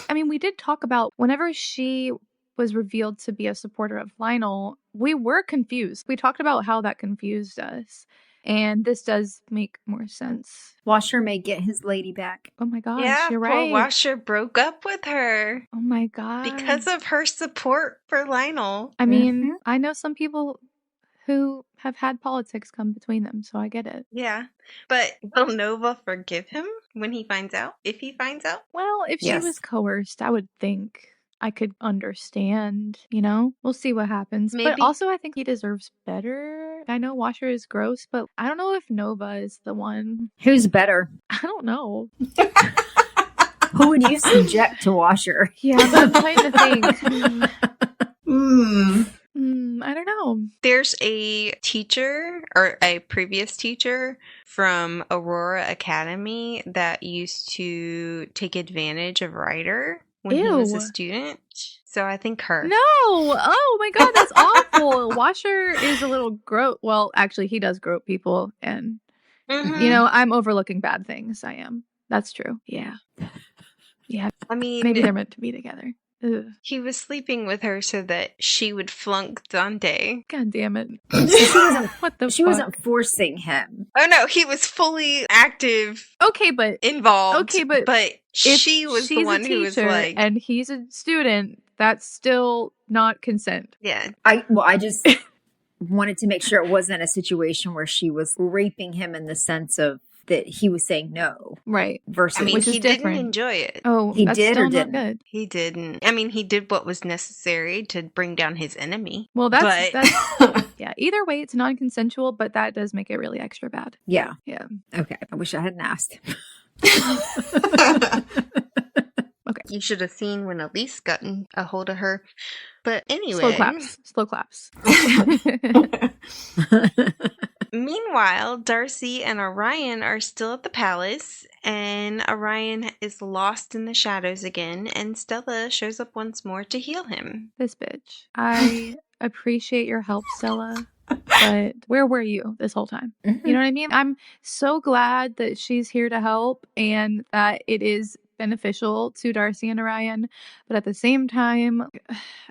I mean, we did talk about whenever she was revealed to be a supporter of Lionel, we were confused. We talked about how that confused us. And this does make more sense. Washer may get his lady back. Oh my gosh, Yeah, you're poor right. Washer broke up with her Oh my god. because of her support for Lionel. I mean, I know some people who have had politics come between them, so I get it. Yeah, but will Nova forgive him when he finds out? If he finds out? Well, if Yes. she was coerced, I would think I could understand, you know? We'll see what happens. Maybe. But also, I think he deserves better. I know Washer is gross, but I don't know if Nova is the one. Who's better? I don't know. Who would you subject to Washer? Yeah, but I'm trying to think. I don't know. There's a teacher or a previous teacher from Aurora Academy that used to take advantage of Ryder when he was a Ew. student. So I think her. No! Oh my god, that's awful. Washer is a little gross. Well, actually, he does grope people, and Mhm. you know, I'm overlooking bad things. I am. That's true. Yeah. Yeah. I mean, Maybe they're meant to be together. Ugh. he was sleeping with her so that she would flunk Dante. God damn it. What the She fuck? wasn't forcing him. Oh no, he was fully active, Okay, but involved. Okay, but if she was the she's one a who was teacher like, and he's a student, that's still not consent. yeah. I just wanted to make sure it wasn't a situation where she was raping him in the sense of that he was saying no Right. versus. I mean, Which is he didn't different. enjoy it. Oh, He that's did still or not didn't? good. He didn't. I mean, he did what was necessary to bring down his enemy. Well, But- that's yeah. Either way, it's non-consensual, but that does make it really extra bad. Yeah. Yeah. Okay. I wish I hadn't asked. Okay. You should have seen when Elise got a hold of her. But anyway. Slow claps. Slow claps. Meanwhile, Darcy and Orion are still at the palace, and Orion is lost in the shadows again, and Stella shows up once more to heal him. This bitch. I appreciate your help, Stella, but where were you this whole time? You know what I mean? I'm so glad that she's here to help and that it is beneficial to Darcy and Orion, but at the same time,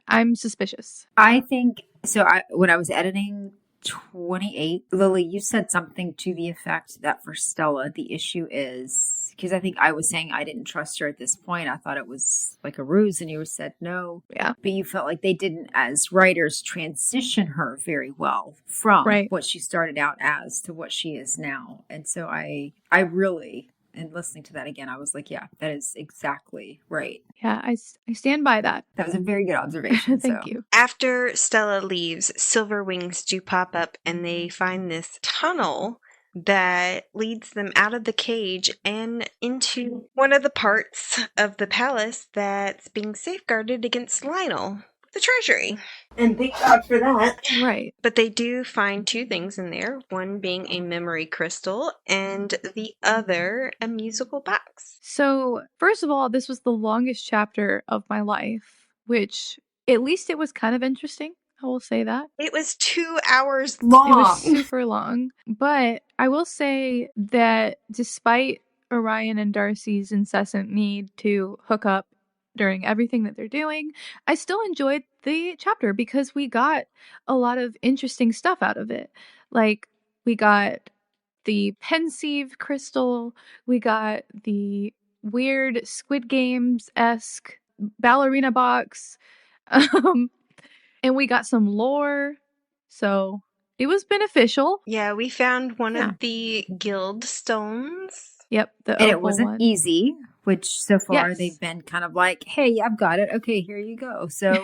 I'm suspicious. I think so. When I was editing 28. Lily, you said something to the effect that for Stella, the issue is because I think I was saying I didn't trust her at this point. I thought it was like a ruse, and you said no. Yeah. But you felt like they didn't, as writers, transition her very well from Right. what she started out as to what she is now. And so I really, and listening to that again, I was like, yeah, that is exactly right. Yeah, I stand by that. That was a very good observation. Thank you. After Stella leaves, silver wings do pop up and they find this tunnel that leads them out of the cage and into one of the parts of the palace that's being safeguarded against Lionel, the treasury. And thank God for that. Right. But they do find two things in there, one being a memory crystal and the other a musical box. So, first of all, this was the longest chapter of my life, which at least it was kind of interesting. I will say that. It was 2 hours Long. It was super long. But I will say that despite Orion and Darcy's incessant need to hook up during everything that they're doing, I still enjoyed the chapter because we got a lot of interesting stuff out of it. Like, we got the pensieve crystal, we got the weird Squid Games-esque ballerina box, and we got some lore, so it was beneficial. Yeah, we found one Yeah. of the guild stones. Yep, the And it opal wasn't one. easy, which so far Yes. they've been kind of like, hey, I've got it. Okay, here you go. So,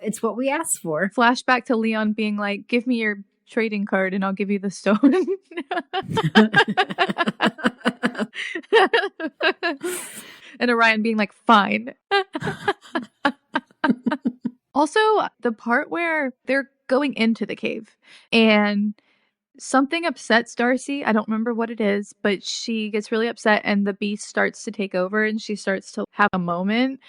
it's what we asked for. Flashback to Leon being like, give me your trading card and I'll give you the stone. And Orion being like, fine. Also, the part where they're going into the cave and something upsets Darcy. I don't remember what it is, but she gets really upset and the beast starts to take over and she starts to have a moment.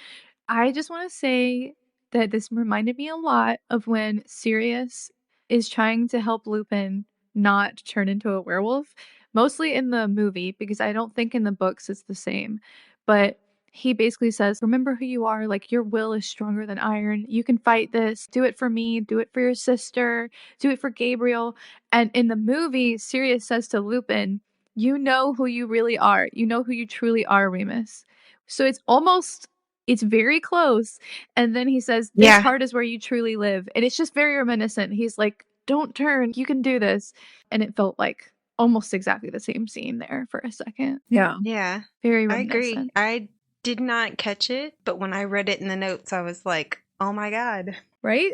I just want to say that this reminded me a lot of when Sirius is trying to help Lupin not turn into a werewolf, mostly in the movie, because I don't think in the books it's the same. But he basically says, remember who you are, like your will is stronger than iron. You can fight this. Do it for me. Do it for your sister. Do it for Gabriel. And in the movie, Sirius says to Lupin, you know who you really are. You know who you truly are, Remus. So it's very close. And then he says, this Yeah. heart is where you truly live. And it's just very reminiscent. He's like, don't turn. You can do this. And it felt like almost exactly the same scene there for a second. Yeah. Yeah, Very I agree. reminiscent. I did not catch it, but when I read it in the notes, I was like, oh my God. Right?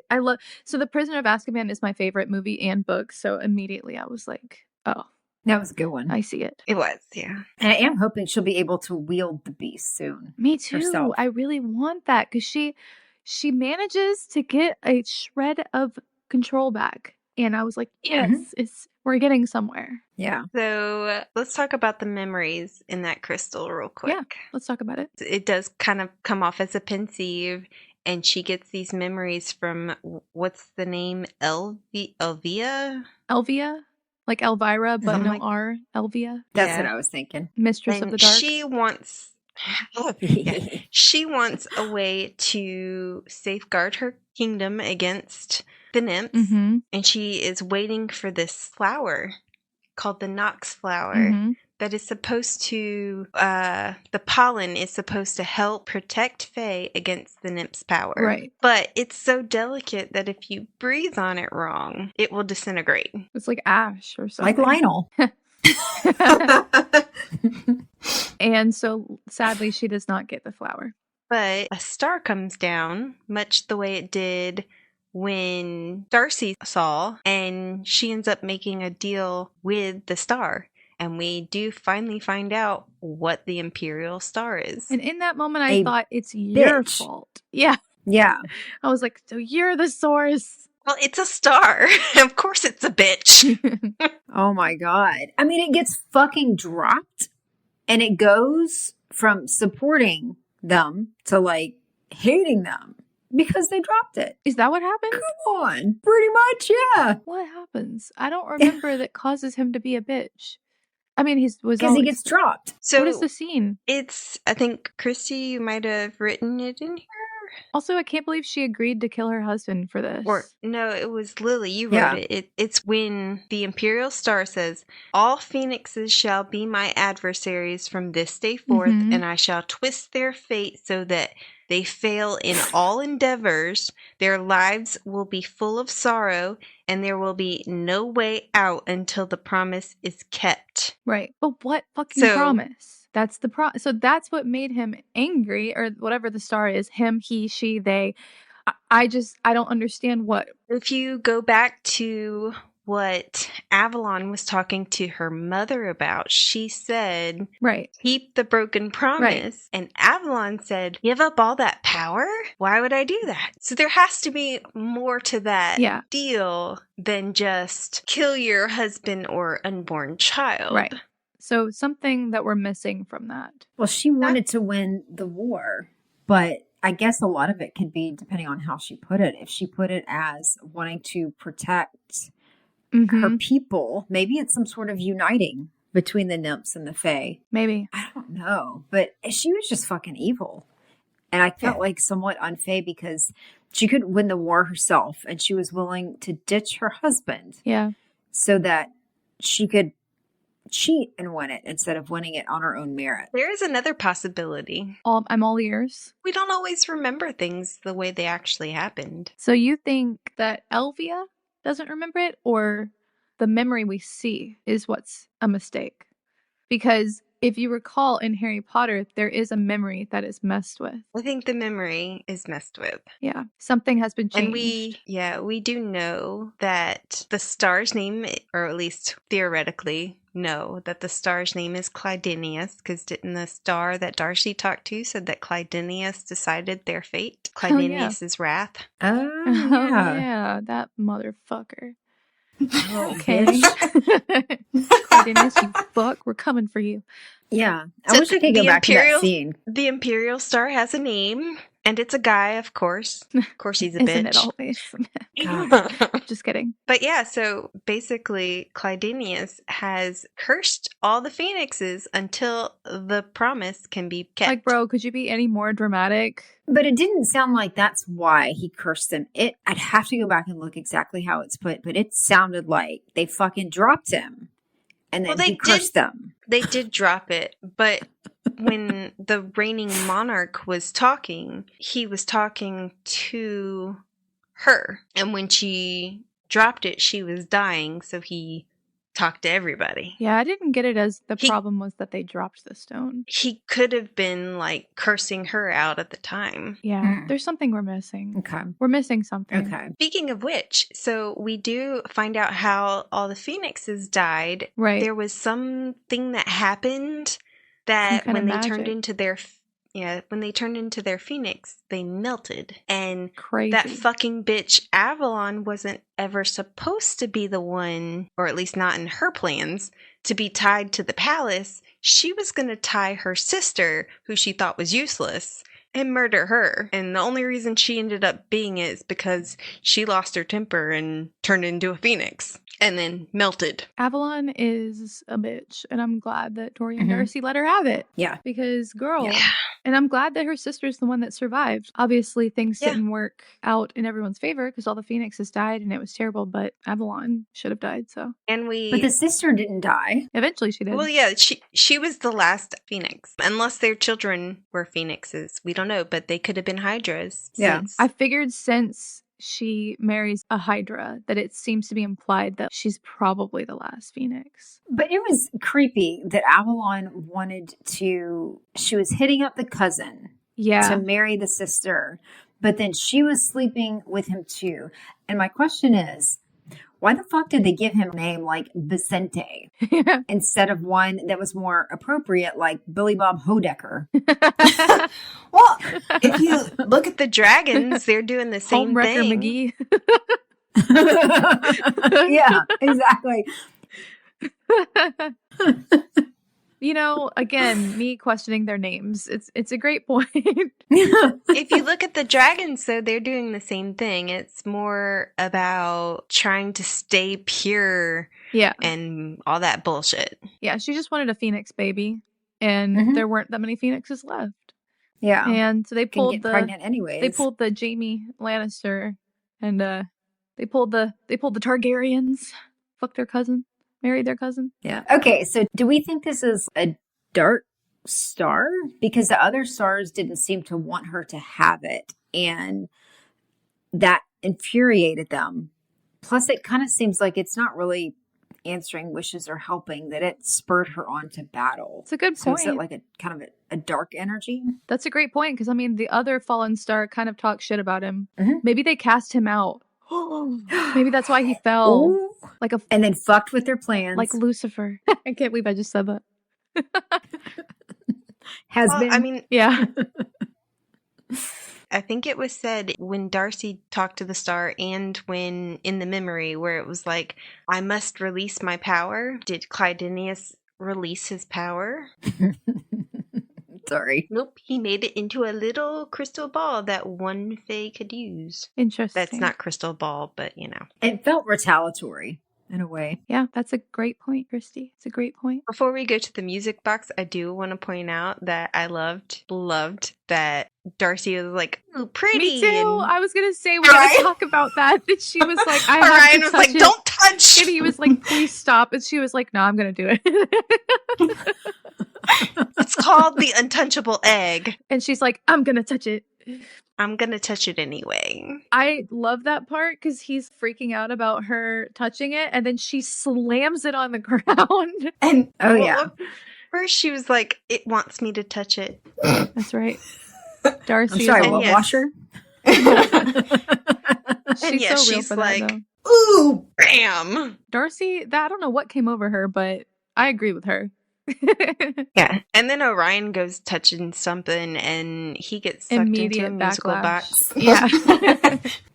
So The Prisoner of Azkaban is my favorite movie and book. So immediately I was like, oh, That was a good one. I see it. It was, yeah. And I am hoping she'll be able to wield the beast soon. Me too. herself. I really want that because she manages to get a shred of control back. And I was like, yes, we're getting somewhere. Yeah. So let's talk about the memories in that crystal real quick. Yeah. Let's talk about it. It does kind of come off as a pensieve, and she gets these memories from, what's the name? Elvia? Elvia? Like Elvira, but Oh no my- R. Elvia. That's Yeah. what I was thinking. Mistress of And the Dark. she wants... Yeah. She wants a way to safeguard her kingdom against the nymphs, Mm-hmm. and she is waiting for this flower called the Nox flower Mm-hmm. that is supposed to, the pollen is supposed to help protect Fae against the nymph's power. Right. But it's so delicate that if you breathe on it wrong, it will disintegrate. It's like ash or Like something. Lionel. And so sadly she does not get the flower. But a star comes down, much the way it did when Darcy saw, and she ends up making a deal with the star. And we do finally find out what the Imperial Star is. And in that moment I A thought it's your bitch. fault. Yeah. Yeah. I was like, so you're the source. Well, it's a star. Of course it's a bitch. Oh my God. I mean, it gets fucking dropped and it goes from supporting them to like hating them because they dropped it. Is that what happened? Come on. Pretty much, yeah. What happens? I don't remember that causes him to be a bitch. I mean, was Because always... he gets dropped. So What is the scene? it's, I think, Christy, you might have written it in here. Also, I can't believe she agreed to kill her husband for this. Or, no, it was Lily. You wrote it. It's when the Imperial Star says, "All phoenixes shall be my adversaries from this day forth, and I shall twist their fate so that they fail in all endeavors. Their lives will be full of sorrow, and there will be no way out until the promise is kept." Right. But what fucking promise? That's the so that's what made him angry, or whatever the star is. Him, he, she, they. I don't understand what. If you go back to what Avalon was talking to her mother about, she said, right, keep the broken promise. Right. And Avalon said, give up all that power? Why would I do that? So there has to be more to that deal than just kill your husband or unborn child. Right. So something that we're missing from that. Well, she wanted to win the war, but I guess a lot of it could be depending on how she put it. If she put it as wanting to protect her people, maybe it's some sort of uniting between the nymphs and the fae. Maybe. I don't know. But she was just fucking evil. And I felt like somewhat unfair because she could win the war herself and she was willing to ditch her husband. Yeah. So that she could cheat and win it instead of winning it on her own merit. There is another possibility. I'm all ears. We don't always remember things the way they actually happened. So you think that Elvia doesn't remember it, or the memory we see is what's a mistake? Because if you recall in Harry Potter, there is a memory that is messed with. I think the memory is messed with. Yeah. Something has been changed. And we do know that the star's name, or at least theoretically know that the star's name is Clydenius, because didn't the star that Darcy talked to said that Clydenius decided their fate? Clydenius' wrath. Oh, yeah, that motherfucker. Okay. Clydenius, you fuck, we're coming for you. Yeah. I wish I could go back to that scene. The Imperial Star has a name, and it's a guy, of course. Of course, he's a bitch. Isn't it always? Just kidding. But yeah, so basically, Clydenius has cursed all the phoenixes until the promise can be kept. Like, bro, could you be any more dramatic? But it didn't sound like that's why he cursed them. I'd have to go back and look exactly how it's put, but it sounded like they fucking dropped him. And then he cursed them. They did drop it, but when the reigning monarch was talking, he was talking to her. And when she dropped it, she was dying, so he talked to everybody. Yeah, I didn't get it as the problem was that they dropped the stone. He could have been, like, cursing her out at the time. Yeah, there's something we're missing. Okay. We're missing something. Okay. Speaking of which, so we do find out how all the phoenixes died. Right. There was something that happened that when they turned into their phoenix, they melted. And that fucking bitch Avalon wasn't ever supposed to be the one, or at least not in her plans, to be tied to the palace. She was going to tie her sister, who she thought was useless, and murder her. And the only reason she ended up being it is because she lost her temper and turned into a phoenix. And then melted. Avalon is a bitch, and I'm glad that Tory and Darcy let her have it. Yeah. Because, girl, and I'm glad that her sister's the one that survived. Obviously, things didn't work out in everyone's favor because all the phoenixes died, and it was terrible, but Avalon should have died, so. But the sister didn't die. Eventually she did. Well, yeah, she was the last phoenix. Unless their children were phoenixes. We don't know, but they could have been hydras. Yeah. I figured since she marries a Hydra that it seems to be implied that she's probably the last phoenix. But it was creepy that Avalon she was hitting up the cousin to marry the sister, but then she was sleeping with him too. And my question is, why the fuck did they give him a name like Vicente instead of one that was more appropriate, like Billy Bob Hodecker? Well, if you look at the dragons, they're doing the same thing. McGee. Yeah, exactly. You know, again, me questioning their names. It's a great point. If you look at the dragons, though, they're doing the same thing. It's more about trying to stay pure and all that bullshit. Yeah, she just wanted a phoenix baby, and there weren't that many phoenixes left. Yeah. And so they Can pulled get pregnant anyways. They pulled the Jaime Lannister, and they pulled the Targaryens. Fucked their cousin, married their cousin. Yeah. Okay, so do we think this is a dark star? Because the other stars didn't seem to want her to have it, and that infuriated them. Plus, it kind of seems like it's not really answering wishes or helping, that it spurred her on to battle. It's a good So point. is it like a kind of a dark energy? That's a great point, because I mean, the other fallen star kind of talked shit about him. Mhm. Maybe they cast him out. Maybe that's why he fell. Ooh. Like a And then fucked with their plans. like Lucifer. I can't believe I just said that. Has Well, been. I mean, Yeah. I think it was said when Darcy talked to the star and when in the memory where it was like, I must release my power. Did Clydenius release his power? Sorry. Nope, he made it into a little crystal ball that one fae could use. Interesting. That's not crystal ball, but you know. It felt retaliatory in a way. Yeah, that's a great point, Christy. It's a great point. Before we go to the music box, I do want to point out that I loved that Darcy was like, ooh, pretty. Me too. and I was gonna say we're gonna talk about that. That she was like, I have Orion to was touch like, it. don't touch. And he was like, please stop. And she was like, no, I'm gonna do it. It's called the untouchable egg. And she's like, I'm gonna touch it. I'm gonna touch it anyway. I love that part because he's freaking out about her touching it, and then she slams it on the ground. And Oh, yeah. First she was like, it wants me to touch it. That's right. Darcy I'm sorry, is what yes. washer? And she's yes, so real she's for like, that, though. ooh, bam. Darcy, I don't know what came over her, but I agree with her. Yeah. And then Orion goes touching something and he gets sucked into a musical backlash. box. Yeah.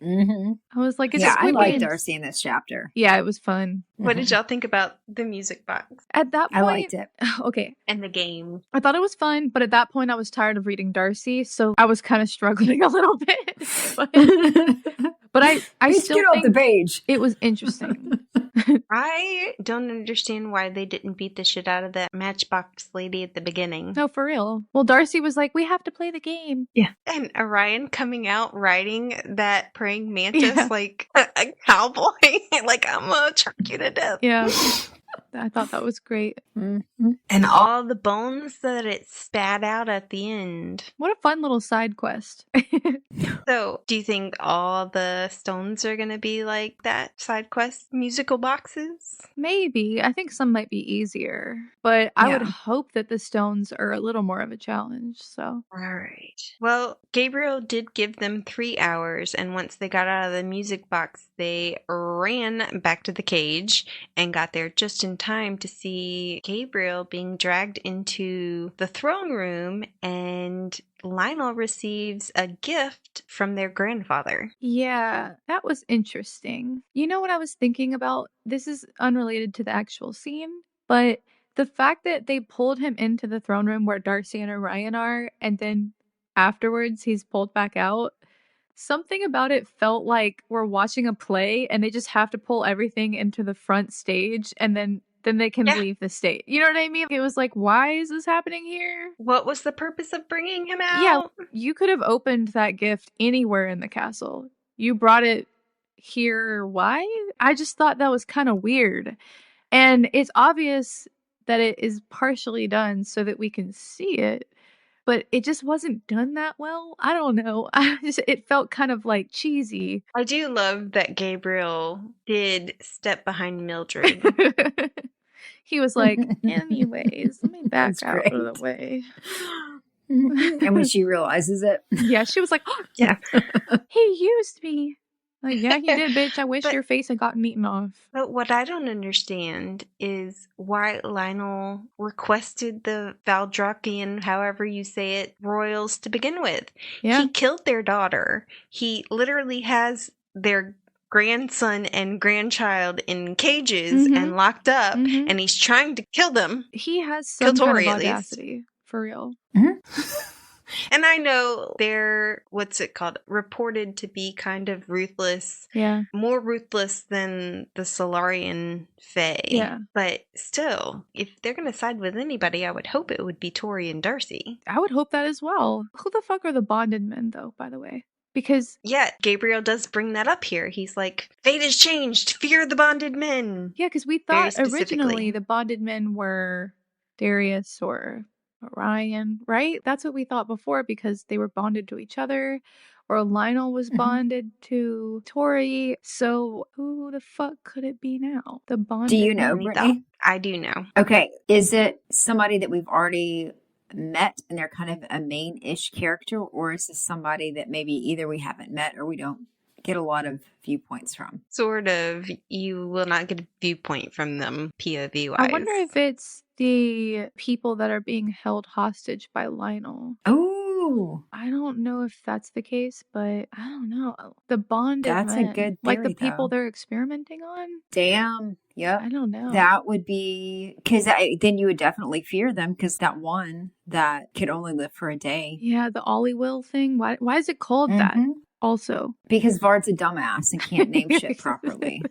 Mm-hmm. I was like, it's Yeah, I Squid like Games. Darcy in this chapter. Yeah, it was fun. What did y'all think about the music box At that point, I liked it. Okay, and the game? I thought it was fun, but at that point, I was tired of reading Darcy, so I was kind of struggling a little bit. but I Page, still get off think the page. it was interesting. I don't understand why they didn't beat the shit out of that Matchbox lady at the beginning. No, for real. Well, Darcy was like, we have to play the game. Yeah. And Orion coming out riding that praying mantis Yeah. like a cowboy. Like, I'm gonna choke you to death. Yeah. I thought that was great. Mm-hmm. And all the bones that it spat out at the end. What a fun little side quest. So, do you think all the stones are gonna be like that side quest musical boxes? Maybe. I think some might be easier, but I would Yeah. hope that the stones are a little more of a challenge. So, All right. Well, Gabriel did give them 3 hours, and once they got out of the music box, they ran back to the cage and got there just in time to see Gabriel being dragged into the throne room, and Lionel receives a gift from their grandfather. yeah, that was interesting. You know what I was thinking about? This is unrelated to the actual scene, but the fact that they pulled him into the throne room where Darcy and Orion are, and then afterwards he's pulled back out. Something about it felt like we're watching a play and they just have to pull everything into the front stage and then they can Yeah. leave the stage. You know what I mean? It was like, why is this happening here? What was the purpose of bringing him out? Yeah, you could have opened that gift anywhere in the castle. You brought it here. Why? I just thought that was kind of weird. And it's obvious that it is partially done so that we can see it, but it just wasn't done that well. I don't know. It felt kind of like cheesy. I do love that Gabriel did step behind Mildred. He was like, anyways, let me back That's out of great. the way. And when she realizes it, Yeah, she was like, Yeah. he used me. Like, yeah, he did, bitch. I wish But- your face had gotten eaten off. But what I don't understand is why Lionel requested the Valdrakian, however you say it, royals to begin with. Yeah. He killed their daughter. He literally has their grandson and grandchild in cages Mhm. and locked up, Mhm. and he's trying to kill them. He has Kill some kind Tory, of at least. audacity, for real. And I know they're, what's it called, reported to be kind of ruthless. Yeah. More ruthless than the Solarian Fae. Yeah. But still, if they're going to side with anybody, I would hope it would be Tory and Darcy. I would hope that as well. Who the fuck are the bonded men, though, by the way? Because yeah, Gabriel does bring that up here. He's like, fate has changed. Fear the bonded men. yeah, because we Very thought originally specifically. the bonded men were Darius or Orion, right? That's what we thought before because they were bonded to each other, or Lionel was bonded to Tory. So who the fuck could it be now? The bonded Do you know, men. Brittany? I do know. Okay. Is it somebody that we've already met and they're kind of a main-ish character, or is this somebody that maybe either we haven't met or we don't get a lot of viewpoints from? Sort of. You will not get a viewpoint from them, POV-wise. I wonder if it's the people that are being held hostage by Lionel. Oh, I don't know if that's the case, but I don't know. The bonded that's men, a good like the theory, people though. they're experimenting on. Damn. Yep. I don't know. That would be, because then you would definitely fear them, because that one that could only live for a day. Yeah, the Ollie Will thing. Why is it called that? Mhm. Also, Because Vard's a dumbass and can't name shit properly.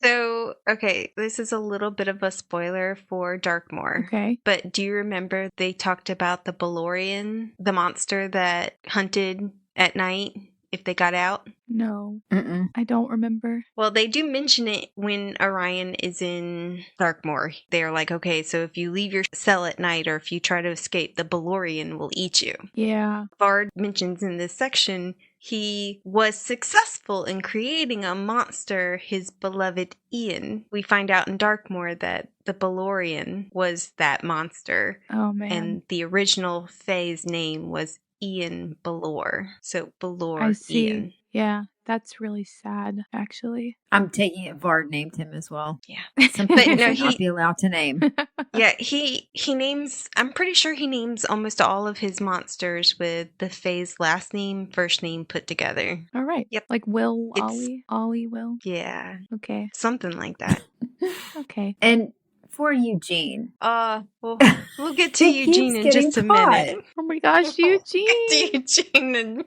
So, okay, this is a little bit of a spoiler for Darkmoor. Okay. But do you remember they talked about the Balorian, the monster that hunted at night if they got out? No, Mm-mm. I don't remember. Well, they do mention it when Orion is in Darkmoor. They're like, okay, so if you leave your cell at night or if you try to escape, the Balorian will eat you. Yeah. Vard mentions in this section he was successful in creating a monster, his beloved Ian. We find out in Darkmoor that the Balorian was that monster. Oh man. And the original Fae's name was Ian Balor. So Balor I see. Ian. Yeah, that's really sad, actually. I'm taking it Vard named him as well. Yeah. Some But people no, should not be allowed to name. Yeah, he names, I'm pretty sure he names almost all of his monsters with the Fae's last name, first name put together. All right. Yep. Like Will, It's- Ollie Will. Yeah, Okay. something like that. Okay. And for Eugene. We'll get to He Eugene keeps in getting just a caught. minute. Oh my gosh, We'll Eugene. get to Eugene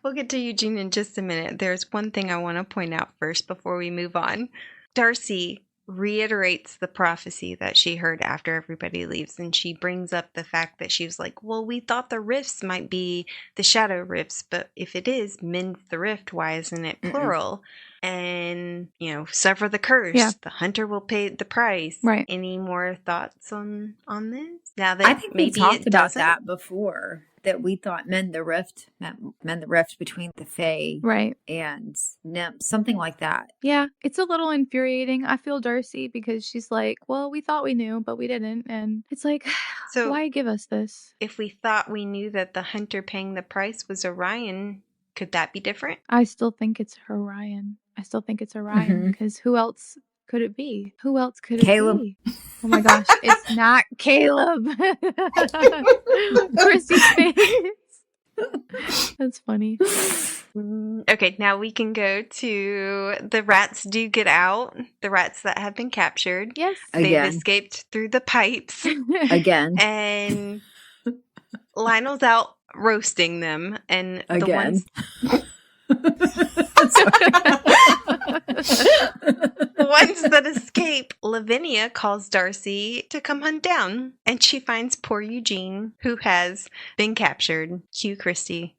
we'll get to Eugene in just a minute. There's one thing I want to point out first before we move on. Darcy reiterates the prophecy that she heard after everybody leaves, and she brings up the fact that she was like, well, we thought the rifts might be the shadow rifts, but if it is, mend the rift, why isn't it plural? And, sever the curse. Yeah. The hunter will pay the price. Right. Any more thoughts on this? Now that I think we maybe talked it about doesn't? that before. That we thought mend the rift between the Fae Right. and nymphs, something like that. Yeah, it's a little infuriating. I feel Darcy because she's like, well, we thought we knew, but we didn't. And it's like, So- why give us this? If we thought we knew that the hunter paying the price was Orion, could that be different? I still think it's Orion. Mhm. Because who else could it be? Who else could Caleb. it be? Oh my gosh, it's not Caleb. Chrissy's face. That's funny. Okay, now we can go to the rats do get out. The rats that have been captured. Yes. They've Again. escaped through the pipes. Again. And Lionel's out roasting them. And Again. the ones that escape, Lavinia calls Darcy to come hunt down. And she finds poor Eugene, who has been captured. Cue Christy.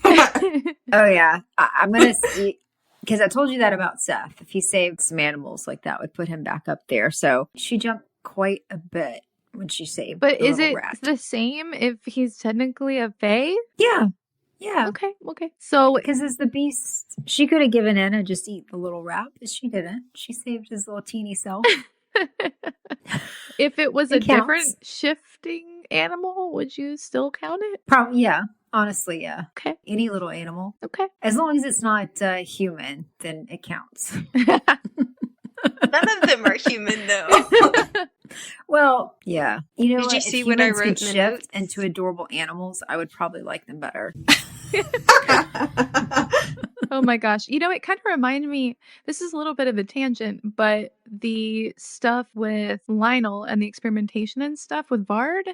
Oh, yeah. I'm going to see, because I told you that about Seth. If he saved some animals, like that would put him back up there. So she jumped quite a bit when she saved But the is little it rat. the same if he's technically a fae? Yeah. Yeah. Okay. So Because as the beast, she could have given in and just eat the little rat, but she didn't. She saved his little teeny self. if it was It a counts. different shifting animal, would you still count it? Probably, yeah. Honestly, yeah. Okay. Any little animal. Okay. As long as it's not human, then it counts. None of them are human, though. Well, yeah. You know Did what? you If see what I humans wrote could in the shift notes? into adorable animals, I would probably like them better. Oh my gosh. It kind of reminded me, this is a little bit of a tangent, but the stuff with Lionel and the experimentation and stuff with Vard,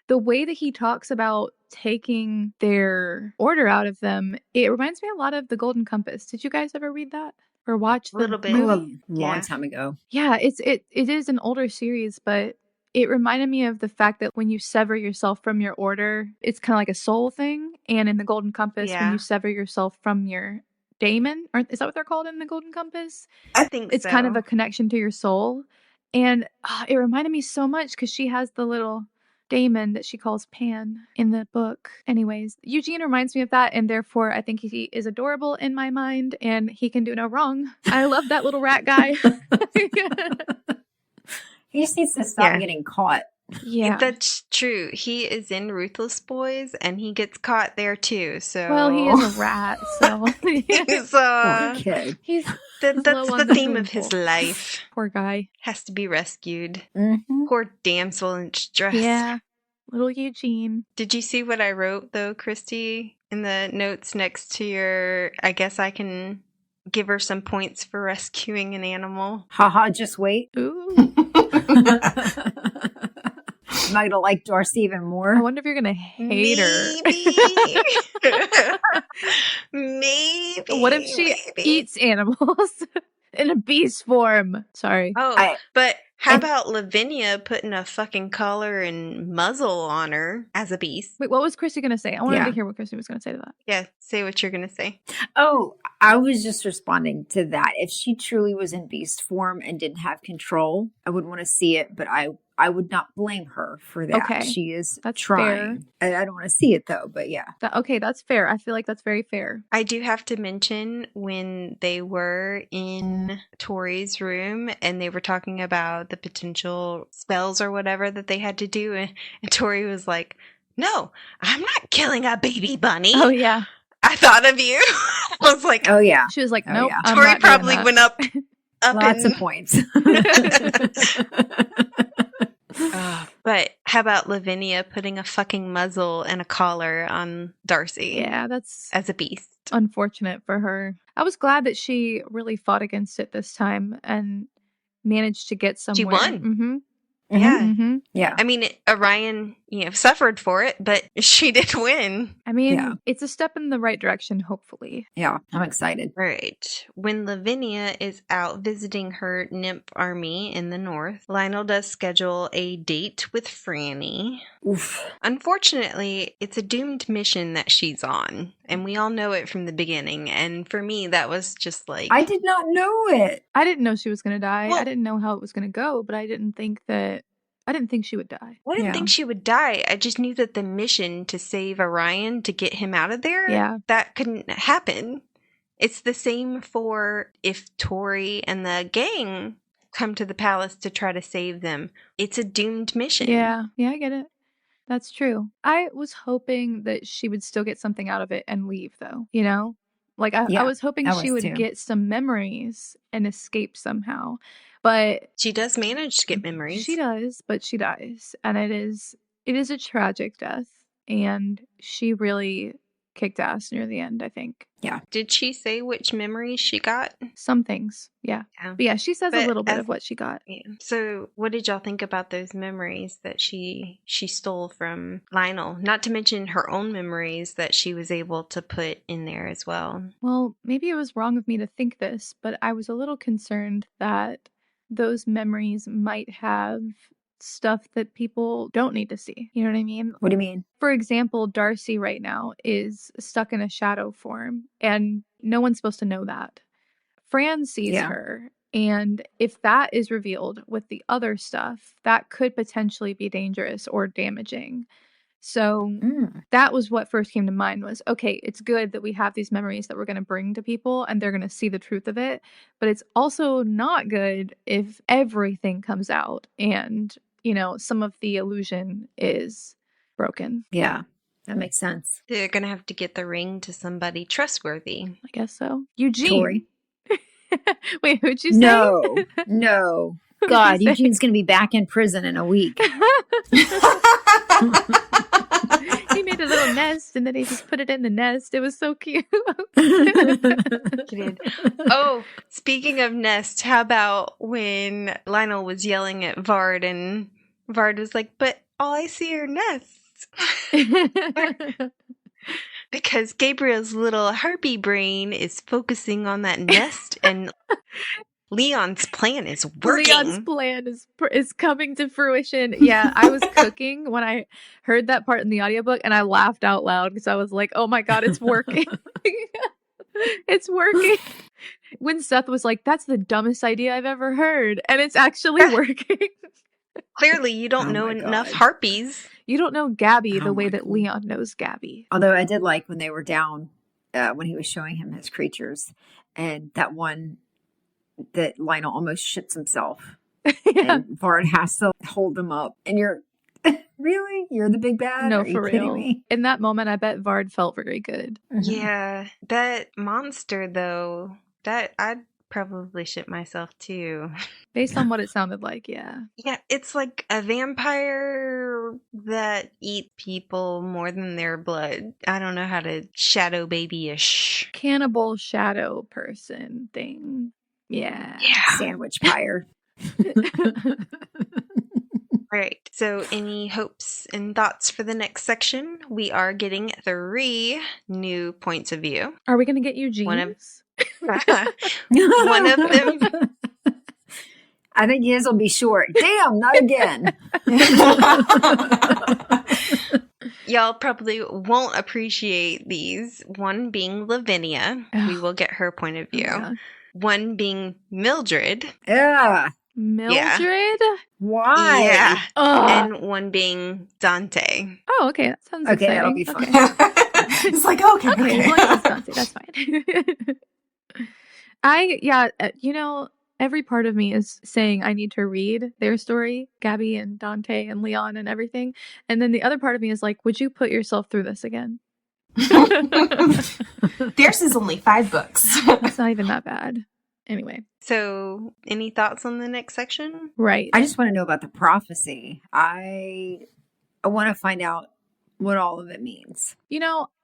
the way that he talks about taking their order out of them, it reminds me a lot of The Golden Compass. Did you guys ever read that or watch A little the bit. Oh, a movie? long Yeah. time ago. Yeah, it is an older series, but it reminded me of the fact that when you sever yourself from your order, it's kind of like a soul thing. And in The Golden Compass, when Yeah. you sever yourself from your daemon, or is that what they're called in The Golden Compass? I think It's so. kind of a connection to your soul. And it reminded me so much because she has the little daemon that she calls Pan in the book. Anyways, Eugene reminds me of that, and therefore I think he is adorable in my mind, and he can do no wrong. I love that little rat guy. He just needs to stop Yeah. getting caught. Yeah. That's true. He is in Ruthless Boys, and he gets caught there too. So Well, he is a rat, so he's, Poor kid. he's that's low the on the theme food of his bowl. life. Poor guy. Has to be rescued. Mm-hmm. Poor damsel in distress. Yeah, little Eugene. Did you see what I wrote though, Christy, in the notes next to your? I guess I can give her some points for rescuing an animal. Haha, just wait. Ooh. Am I gonna like Darcy even I more? wonder if you're gonna hate Maybe. her. Maybe. What if she maybe. eats animals in a beast form? Sorry. Oh, but how about Lavinia putting a fucking collar and muzzle on her as a beast? Wait, what was Christy gonna say? I wanted Yeah. to hear what Christy was gonna say to that. Yeah, say what you're gonna say. Oh, I was just responding to that. If she truly was in beast form and didn't have control, I wouldn't want to see it, but I would not blame her for that. Okay. She is That's trying. I don't want to see it though, but yeah. Okay, that's fair. I feel like that's very fair. I do have to mention when they were in Tory's room and they were talking about the potential spells or whatever that they had to do, and Tory was like, "No, I'm not killing a baby bunny. Oh yeah. I thought of you." I was like, Oh yeah. She was like, Oh, nope. yeah. I'm Tory not doing probably that. went up Lots in of points. But how about Lavinia putting a fucking muzzle and a collar on Darcy Yeah, that's as a beast? unfortunate for her. I was glad that she really fought against it this time and managed to get somewhere. won. Mm-hmm. Yeah. Mm-hmm. Yeah. I mean, Orion, suffered for it, but she did win. I mean, Yeah. it's a step in the right direction, hopefully. Yeah. I'm excited. Right. When Lavinia is out visiting her nymph army in the north, Lionel does schedule a date with Franny. Oof. Unfortunately, it's a doomed mission that she's on, and we all know it from the beginning. And for me, that was just like... I did not know it. I didn't know she was going to die. Well- I didn't know how it was going to go, but I didn't think she would die. I didn't Yeah. think she would die. I just knew that the mission to save Orion, to get him out of there, Yeah. that couldn't happen. It's the same for if Tory and the gang come to the palace to try to save them. It's a doomed mission. Yeah, I get it. That's true. I was hoping that she would still get something out of it and leave, though. Like I Yeah, was hoping I she was would too. get some memories and escape somehow. But She does manage to get memories. she does, but she dies, and it is a tragic death, and she really kicked ass near the end, I think. Did she say which memories she got? Some things, yeah. Yeah. But yeah, she says But a little bit as- of what she got. Yeah. So what did y'all think about those memories that she stole from Lionel? Not to mention her own memories that she was able to put in there as well. Well, maybe it was wrong of me to think this, but I was a little concerned that those memories might have stuff that people don't need to see. You know what I mean? What do you mean? For example, Darcy right now is stuck in a shadow form, and no one's supposed to know that. Fran sees Yeah. her, and if that is revealed with the other stuff, that could potentially be dangerous or damaging. So that was what first came to mind was, okay, it's good that we have these memories that we're going to bring to people and they're going to see the truth of it. But it's also not good if everything comes out and, some of the illusion is broken. Yeah, that makes sense. They're going to have to get the ring to somebody trustworthy. I guess so. Eugene. Tory. Wait, who'd you say? No. Who'd God, you say? Eugene's going to be back in prison in a week. He made a little nest and then he just put it in the nest. It was so cute. He did. Oh, speaking of Nest, how about when Lionel was yelling at Vard and Vard was like, but all I see are nests. confidants. Because Gabriel's little harpy brain is focusing on that nest, and Leon's plan is working. Leon's plan is coming to fruition. Yeah, I was cooking when I heard that part in the audiobook, and I laughed out loud because I was like, oh my god, it's working. It's working. When Seth was like, that's the dumbest idea I've ever heard, and it's actually working. Clearly, you don't know enough harpies. You don't know Gabby the way that Leon knows Gabby. Although I did like when they were down, when he was showing him his creatures, and that one that Lionel almost shits himself. Yeah. And Vard has to hold him up. And you're, really? You're the big bad? No, Are for real. Me? In that moment, I bet Vard felt very good. Mm-hmm. Yeah. That monster, though, that I'd probably shit myself too. Based on what it sounded like, yeah. Yeah, it's like a vampire that eats people more than their blood. I don't know how to shadow baby-ish. Cannibal shadow person thing. Yeah. Sandwich pyre. Right. So any hopes and thoughts for the next section? We are getting 3 new points of view. Are we going to get Eugene's? One of them. I think his will be short. Damn, not again. Y'all probably won't appreciate these. One being Lavinia. We will get her point of view. Yeah. One being Mildred. Yeah. Mildred? Yeah. Why? Yeah. And one being Dante. Oh, okay. That sounds exciting. That'll be fun. It's like, okay. Well, Dante. That's fine. Every part of me is saying I need to read their story, Gabby and Dante and Leon and everything. And then the other part of me is like, would you put yourself through this again? Theirs is only 5 books. It's not even that bad. Anyway. So, any thoughts on the next section? Right. I just want to know about the prophecy. I want to find out what all of it means.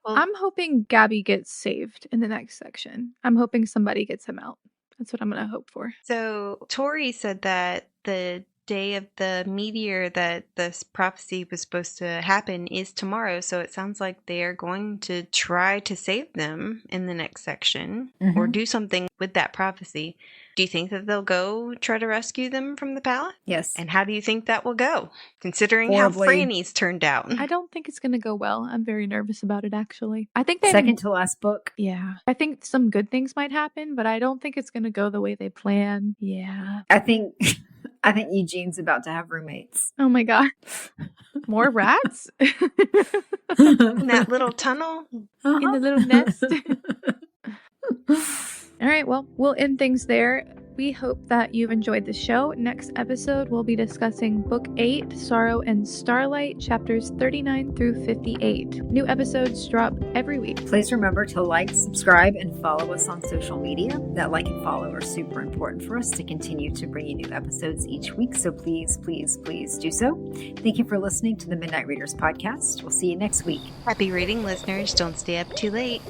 I'm hoping Gabby gets saved in the next section. I'm hoping somebody gets him out. That's what I'm going to hope for. So, Tory said that the day of the meteor that this prophecy was supposed to happen is tomorrow. So it sounds like they are going to try to save them in the next section or do something with that prophecy. Do you think that they'll go try to rescue them from the palace? Yes. And how do you think that will go, considering Horribly. how Franny's turned out? I don't think it's going to go well. I'm very nervous about it, actually. I think second to last book. Yeah. I think some good things might happen, but I don't think it's going to go the way they plan. Yeah. I think Eugene's about to have roommates. Oh my god. More rats? In that little tunnel? In the little nest? All right, well, we'll end things there. We hope that you've enjoyed the show. Next episode, we'll be discussing Book 8, Sorrow and Starlight, chapters 39 through 58. New episodes drop every week. Please remember to like, subscribe, and follow us on social media. That like and follow are super important for us to continue to bring you new episodes each week, so please, please, please do so. Thank you for listening to the Midnight Readers podcast. We'll see you next week. Happy reading, listeners. Don't stay up too late.